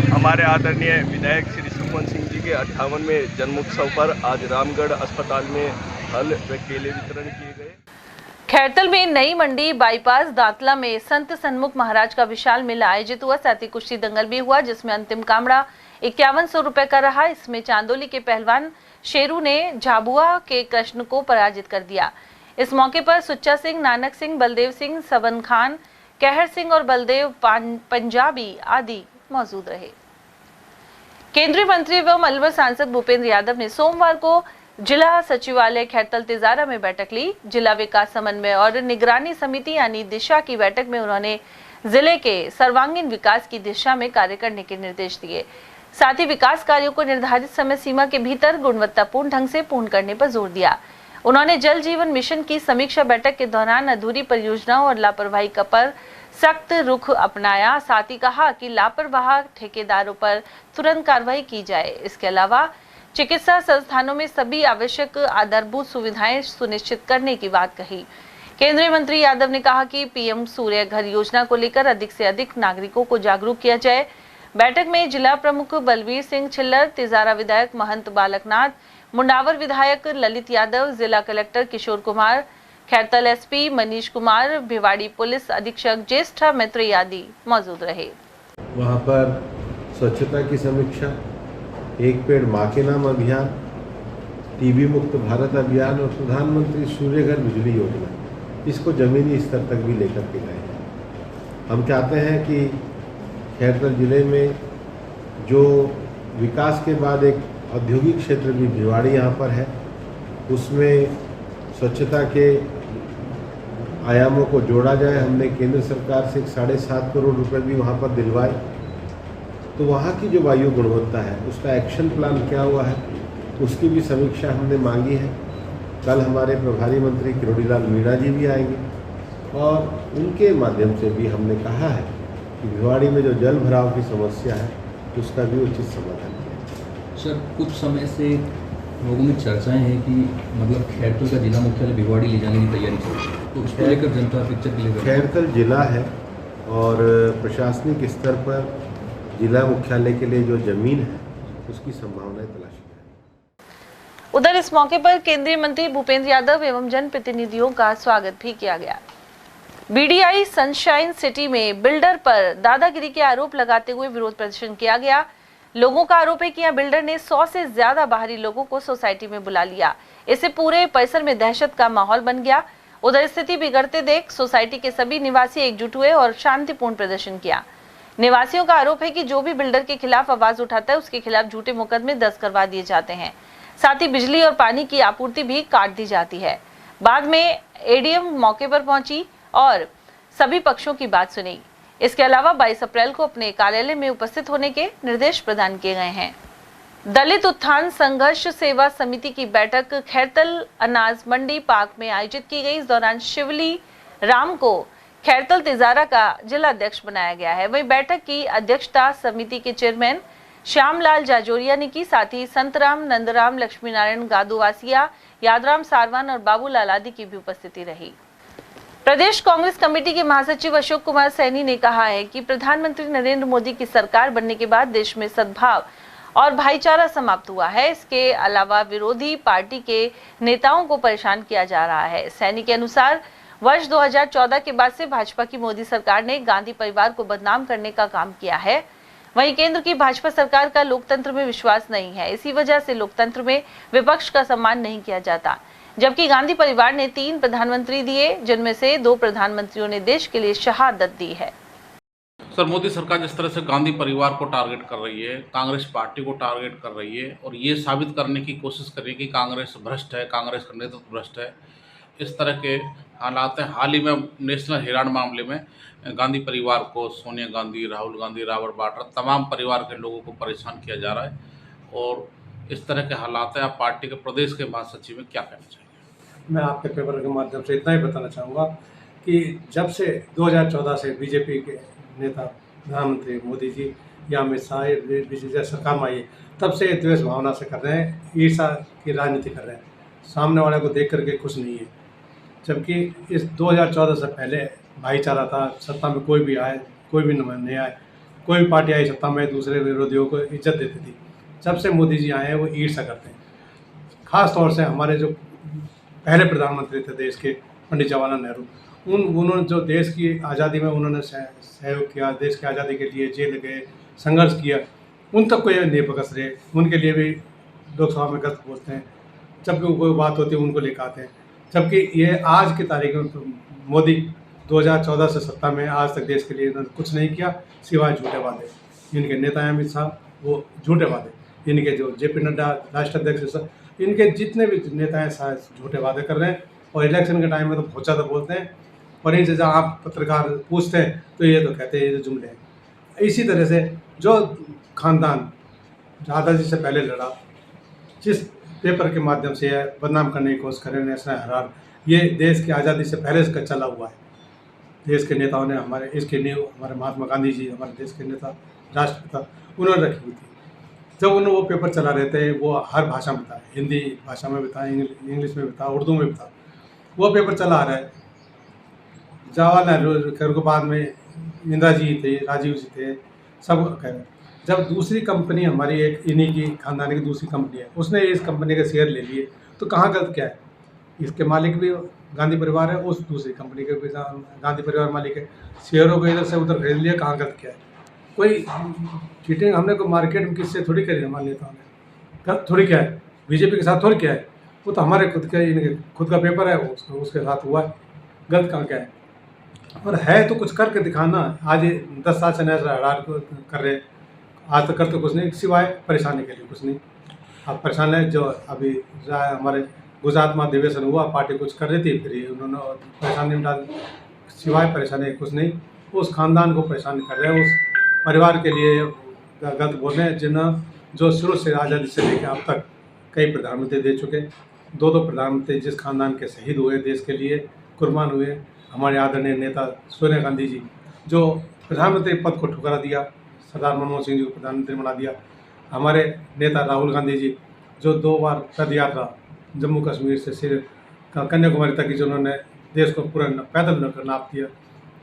S17: हमारे आदरणीय विधायक श्री सुखवंत सिंह जी के 58वें जन्मोत्सव पर आज रामगढ़ अस्पताल में फल व केले वितरण किए गए।
S2: खैरतल में नई मंडी बाईपास दातला में संत सन्मुख महाराज का विशाल मेला आयोजित हुआ। साथ ही कुश्ती दंगल भी हुआ, जिसमें अंतिम कामड़ा 5100 रुपए का रहा। इसमें चांदोली के पहलवान शेरू ने झाबुआ के कृष्ण को पराजित कर दिया। इस मौके पर सुच्चा सिंह, नानक सिंह, बलदेव सिंह, सबन खान, कहर सिंह और बलदेव पंजाबी आदि मौजूद रहे। केंद्रीय मंत्री एवं अलवर सांसद भूपेंद्र यादव ने सोमवार को जिला सचिवालय खैरतल तिजारा में बैठक ली। जिला विकास समन्वय और निगरानी समिति यानी दिशा की बैठक में उन्होंने जिले के सर्वांगीण विकास की दिशा में कार्य करने के निर्देश दिए। साथ ही विकास कार्यों को निर्धारित समय सीमा के भीतर गुणवत्तापूर्ण ढंग से पूर्ण करने पर जोर दिया। उन्होंने जल जीवन मिशन की समीक्षा बैठक के दौरान अधूरी परियोजनाओं और लापरवाही पर सख्त रुख अपनाया। साथ ही कहा कि लापरवाह ठेकेदारों पर तुरंत कार्रवाई की जाए। इसके अलावा चिकित्सा संस्थानों में सभी आवश्यक आधारभूत सुविधाएं सुनिश्चित करने की बात कही। केंद्रीय मंत्री यादव ने कहा कि पीएम सूर्य घर योजना को लेकर अधिक से अधिक नागरिकों को जागरूक किया जाए। बैठक में जिला प्रमुख बलवीर सिंह छिल्लर, तिजारा विधायक महंत बालकनाथ, मुंडावर विधायक ललित यादव, जिला collector Kishore Kumar, Khairthal SP Manish Kumar, Bhiwadi police अधीक्षक ज्येष्ठा मैत्री आदि मौजूद रहे।
S18: वहाँ पर स्वच्छता की समीक्षा, एक पेड़ माँ के नाम अभियान, टीबी मुक्त भारत अभियान और प्रधानमंत्री सूर्य घर बिजली योजना, इसको जमीनी स्तर तक भी लेकर के गए हैं। हम चाहते हैं कि खैरतल जिले में जो विकास के बाद एक औद्योगिक क्षेत्र भी भिवाड़ी यहाँ पर है, उसमें स्वच्छता के आयामों को जोड़ा जाए। हमने केंद्र सरकार से 7.5 करोड़ रुपए भी वहाँ पर दिलवाए। तो वहाँ की जो वायु गुणवत्ता है, उसका एक्शन प्लान क्या हुआ है, उसकी भी समीक्षा हमने मांगी है। कल हमारे प्रभारी मंत्री किरोड़ीलाल मीणा जी भी आएंगे और उनके माध्यम से भी हमने कहा है कि भिवाड़ी में जो जल भराव की समस्या है, उसका भी उचित समाधान किया।
S19: सर, कुछ समय से लोगों में चर्चाएं हैं कि मतलब खैरतल का जिला मुख्यालय भिवाड़ी ले जाने की तैयारी चल रही है, तो उसको लेकर जनता पिक्चर क्लियर। खैरतल
S18: जिला है और प्रशासनिक स्तर पर जिला मुख्यालय के लिए जो जमीन है, उसकी संभावनाएं तलाशी है।
S2: उधर इस मौके पर केंद्रीय मंत्री भूपेंद्र यादव एवं जनप्रतिनिधियों का स्वागत भी किया गया। बीडीआई सनशाइन सिटी में बिल्डर पर दादागिरी के आरोप लगाते हुए विरोध प्रदर्शन किया गया। लोगों का आरोप है कि यहां बिल्डर ने 100 से ज्यादा बाहरी लोगों को सोसाइटी में बुला लिया। इससे पूरे परिसर में दहशत का माहौल बन गया। उधर स्थिति बिगड़ते देख सोसाइटी के सभी निवासी एकजुट हुए और शांतिपूर्ण प्रदर्शन किया। निवासियों का आरोप है कि जो भी बिल्डर के खिलाफ आवाज उठाता है, उसके खिलाफ झूठे मुकदमे दर्ज करवा दिए जाते हैं। साथ ही बिजली और पानी की आपूर्ति भी काट दी जाती है। बाद में एडीएम मौके पर पहुंची और सभी पक्षों की बात सुनी। इसके अलावा 22 अप्रैल को अपने कार्यालय में उपस्थित होने के निर्देश प्रदान किए गए हैं। दलित उत्थान संघर्ष सेवा समिति की बैठक खैरतल अनाज मंडी पार्क में आयोजित की गई। इस दौरान शिवली राम को खैरतल तिजारा का जिला अध्यक्ष बनाया गया है। वहीं बैठक की अध्यक्षता समिति के चेयरमैन श्यामलाल जाजोरिया ने की। साथ ही संतराम, नंदराम, लक्ष्मी नारायण गादुवासिया, यादराम सारवान और बाबूलाल आदि की भी उपस्थिति रही। प्रदेश कांग्रेस कमेटी के महासचिव अशोक कुमार सैनी ने कहा है कि प्रधानमंत्री नरेंद्र मोदी की सरकार बनने के बाद देश में सद्भाव और भाईचारा समाप्त हुआ है। इसके अलावा विरोधी पार्टी के नेताओं को परेशान किया जा रहा है। सैनी के अनुसार वर्ष 2014 के बाद से भाजपा की मोदी सरकार ने गांधी परिवार को बदनाम करने का काम किया है। वहीं केंद्र की भाजपा सरकार का लोकतंत्र में विश्वास नहीं है। इसी वजह से लोकतंत्र में विपक्ष का सम्मान नहीं किया जाता। जबकि गांधी परिवार ने 3 प्रधानमंत्री दिए, जिनमें से 2 प्रधानमंत्रियों ने देश के लिए शहादत दी है।
S21: सर, मोदी सरकार जिस तरह से गांधी परिवार को टारगेट कर रही है, कांग्रेस पार्टी को टारगेट कर रही है और ये साबित करने की कोशिश कर रही है कि कांग्रेस भ्रष्ट है, कांग्रेस का नेतृत्व भ्रष्ट है, इस तरह के हालात हैं। हाल ही में नेशनल हेराल्ड मामले में गांधी परिवार को, सोनिया गांधी, राहुल गांधी, रॉबर्ट वाड्रा, तमाम परिवार के लोगों को परेशान किया जा रहा है और इस तरह के हालात हैं। आप पार्टी के प्रदेश के महासचिव में क्या कहना चाहिए?
S1: मैं आपके पेपर के माध्यम से इतना ही बताना चाहूँगा कि जब से 2014 से बीजेपी के नेता प्रधानमंत्री मोदी जी या अमित शाह बीजेपी सरकार में आई, तब से द्वेष भावना से कर रहे हैं, ईर्ष्या की राजनीति कर रहे हैं, सामने वाले को देख करके खुश नहीं है। जबकि इस 2014 से पहले भाईचारा था, सत्ता में कोई भी आए, कोई भी नहीं आए, कोई भी पार्टी आई सत्ता में, दूसरे विरोधियों को इज्जत देती थी। जब से मोदी जी आए हैं वो ईर्ष्या करते हैं। ख़ास तौर से हमारे जो पहले प्रधानमंत्री थे देश के, पंडित जवाहरलाल नेहरू, उन्होंने जो देश की आज़ादी में उन्होंने सहयोग किया, देश की आज़ादी के लिए जेल गए, संघर्ष किया, उन तक को ये नहीं पकड़ रहे। उनके लिए भी लोकसभा में गलत बोलते हैं, जब भी कोई बात होती है उनको लेकर आते हैं। जबकि ये आज की तारीख में मोदी 2014 से सत्ता में आज तक देश के लिए इन्होंने कुछ नहीं किया सिवाय झूठे वादे। इनके नेता हैं अमित शाह, वो झूठे वादे, इनके जो JP नड्डा राष्ट्रीय अध्यक्ष, इनके जितने भी नेता हैं शायद झूठे वादे कर रहे हैं और इलेक्शन के टाइम में तो बहुत ज़्यादा बोलते हैं। और इनसे जब आप पत्रकार पूछते हैं तो ये तो कहते हैं ये तो जुमले हैं। इसी तरह से जो खानदान दादाजी से पहले लड़ा, जिस पेपर के माध्यम से बदनाम करने की कोशिश करें नेशनल हेराल्ड, ये देश की आज़ादी से पहले इसका चला हुआ है। देश के नेताओं ने हमारे इसके नींव हमारे महात्मा गांधी जी, हमारे देश के नेता, राष्ट्रपिता, उन्होंने रखी हुई थी। जब उन्होंने वो पेपर चला रहे थे, वो हर भाषा में था, हिंदी भाषा में भी था, इंग्लिश में भी था, उर्दू में भी था, वो पेपर चला आ रहा है। जवाहरलाल नेहरू के बाद में इंदिरा जी थे, राजीव जी थे, सब कह रहे। जब दूसरी कंपनी हमारी एक इन्हीं की खानदानी की दूसरी कंपनी है, उसने इस कंपनी के शेयर ले लिए, तो कहाँ गलत क्या है? इसके मालिक भी गांधी परिवार है, उस दूसरी कंपनी के भी गांधी परिवार मालिक है, शेयरों को इधर से उधर खरीद लिया, कहाँ गलत क्या है? कोई चीटिंग हमने को मार्केट में किससे थोड़ी करी हमारे नेताओं ने, गलत थोड़ी क्या है? बीजेपी के साथ थोड़ी क्या है? वो तो हमारे खुद का इनके खुद का पेपर है, उसके साथ हुआ है, गलत कहाँ क्या है? और है तो कुछ करके दिखाना। आज 10 साल से नेशनल हेराल्ड को कर रहे, आज तक करते कुछ नहीं सिवाय परेशानी के लिए कुछ नहीं। अब परेशान है जो अभी हमारे गुजरात में अधिवेशन हुआ, पार्टी कुछ कर रही थी, फिर उन्होंने परेशानी में डाल, सिवाय परेशानी कुछ नहीं। उस खानदान को परेशान कर रहे हैं, उस परिवार के लिए गलत बोल रहे हैं, जिन्हें जो शुरू से आज़ादी से लेकर अब तक कई प्रधानमंत्री दे चुके, 2 प्रधानमंत्री जिस खानदान के शहीद हुए, देश के लिए कुर्बान हुए, हमारे आदरणीय नेता सोनिया गांधी जी, जो प्रधानमंत्री पद को ठुकरा दिया, सरदार मनमोहन सिंह जी को प्रधानमंत्री बना दिया, हमारे नेता राहुल गांधी जी, जो 2 बार पद यात्रा जम्मू कश्मीर से कन्याकुमारी तक की, जिन्होंने देश को पूरा पैदल नाप दिया,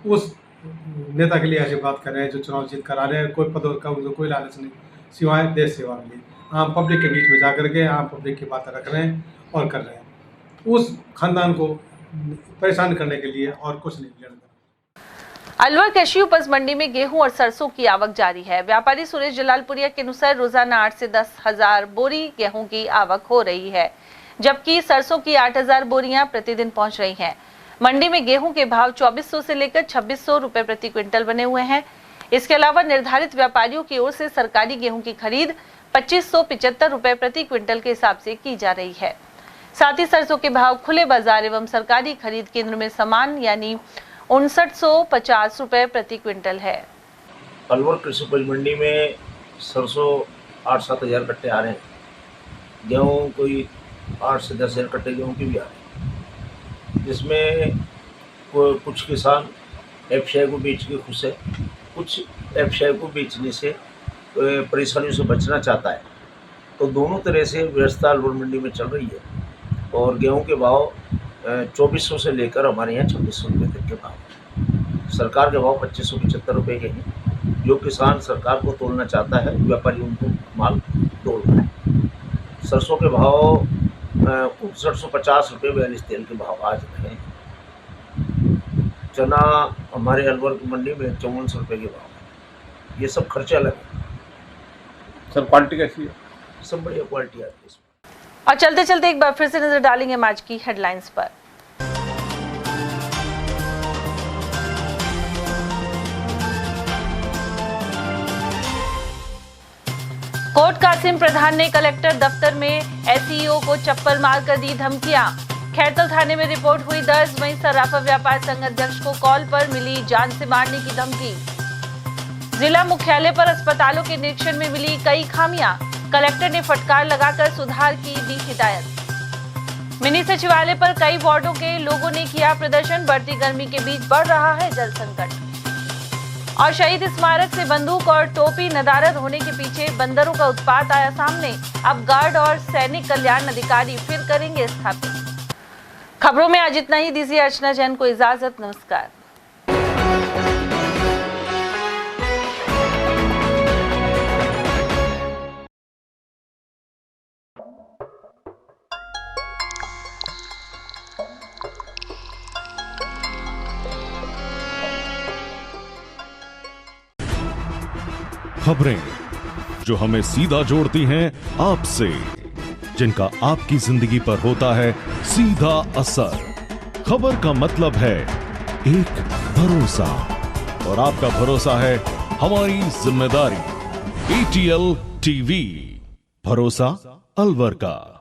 S1: उस नेता के लिए ऐसी बात कर रहे हैं जो चुनाव जीत कर आ रहे हैं। कोई पदों का उनको कोई लालच नहीं सिवाय देश सेवा के लिए, आम पब्लिक के बीच में जा कर के आम पब्लिक की बातें रख रहे हैं और कर रहे हैं, उस खानदान को परेशान करने के लिए और कुछ नहीं।
S2: अलवर कृषि उपज मंडी में गेहूं और सरसों की आवक जारी है। व्यापारी सुरेश जलालपुरिया के अनुसार रोजाना 8 से 10 हजार बोरी गेहूं की आवक हो रही है, जबकि सरसों की 8000 बोरियां प्रतिदिन पहुंच रही हैं। मंडी में गेहूं के भाव 2400 से लेकर 2600 रुपए प्रति क्विंटल बने हुए हैं। इसके अलावा निर्धारित व्यापारियों की ओर से सरकारी गेहूं की खरीद 2575 रुपए प्रति क्विंटल के हिसाब से की जा रही है। साथ ही सरसों के भाव खुले बाजार एवं सरकारी खरीद केंद्र में समान यानी 5950 रुपए प्रति क्विंटल है।
S5: अलवर कृषि उपज मंडी में सरसों 8-7 हजार कट्टे आ रहे हैं, गेहूँ कोई 8 से 10 हजार कट्टे गेहूँ की भी आ रहे हैं, जिसमें कुछ किसान एफसीआई को बेच के खुश है, कुछ एफसीआई को बेचने से परेशानियों से बचना चाहता है। तो दोनों तरह से व्यवस्था अलवर मंडी में चल रही है और गेहूं के भाव 2400 से लेकर हमारे यहाँ 2600 रुपये तक के भाव। सरकार के भाव 2575 रुपये के हैं। जो किसान सरकार को तोड़ना चाहता है, व्यापारी उनको माल तोड़ रहा है। सरसों के भाव 5950 रुपये 42 तेल के भाव आज रहे हैं। चना हमारे अलवर की मंडी में 5400 रुपये के भाव। ये सब खर्चे अलग है।
S21: सर क्वालिटी कैसी है?
S5: सब बढ़िया क्वालिटी आती है।
S2: और चलते चलते एक बार फिर से नजर डालेंगे आज की हेडलाइंस पर। कोट कासिम प्रधान ने कलेक्टर दफ्तर में एसईओ को चप्पल मारकर दी धमकियां। खैरतल थाने में रिपोर्ट हुई दर्ज। वहीं सराफा व्यापार संघ अध्यक्ष को कॉल पर मिली जान से मारने की धमकी। जिला मुख्यालय पर अस्पतालों के निरीक्षण में मिली कई खामियां। कलेक्टर ने फटकार लगाकर सुधार की दी हिदायत। मिनी सचिवालय पर कई वार्डों के लोगों ने किया प्रदर्शन। बढ़ती गर्मी के बीच बढ़ रहा है जल संकट। और शहीद स्मारक से बंदूक और टोपी नदारद होने के पीछे बंदरों का उत्पात आया सामने। अब गार्ड और सैनिक कल्याण अधिकारी फिर करेंगे स्थापित। खबरों में आज इतना ही। दीजिए अर्चना जैन को इजाजत। नमस्कार।
S3: खबरें जो हमें सीधा जोड़ती हैं आपसे, जिनका आपकी जिंदगी पर होता है सीधा असर। खबर का मतलब है एक भरोसा, और आपका भरोसा है हमारी जिम्मेदारी। ATL TV, भरोसा अलवर का।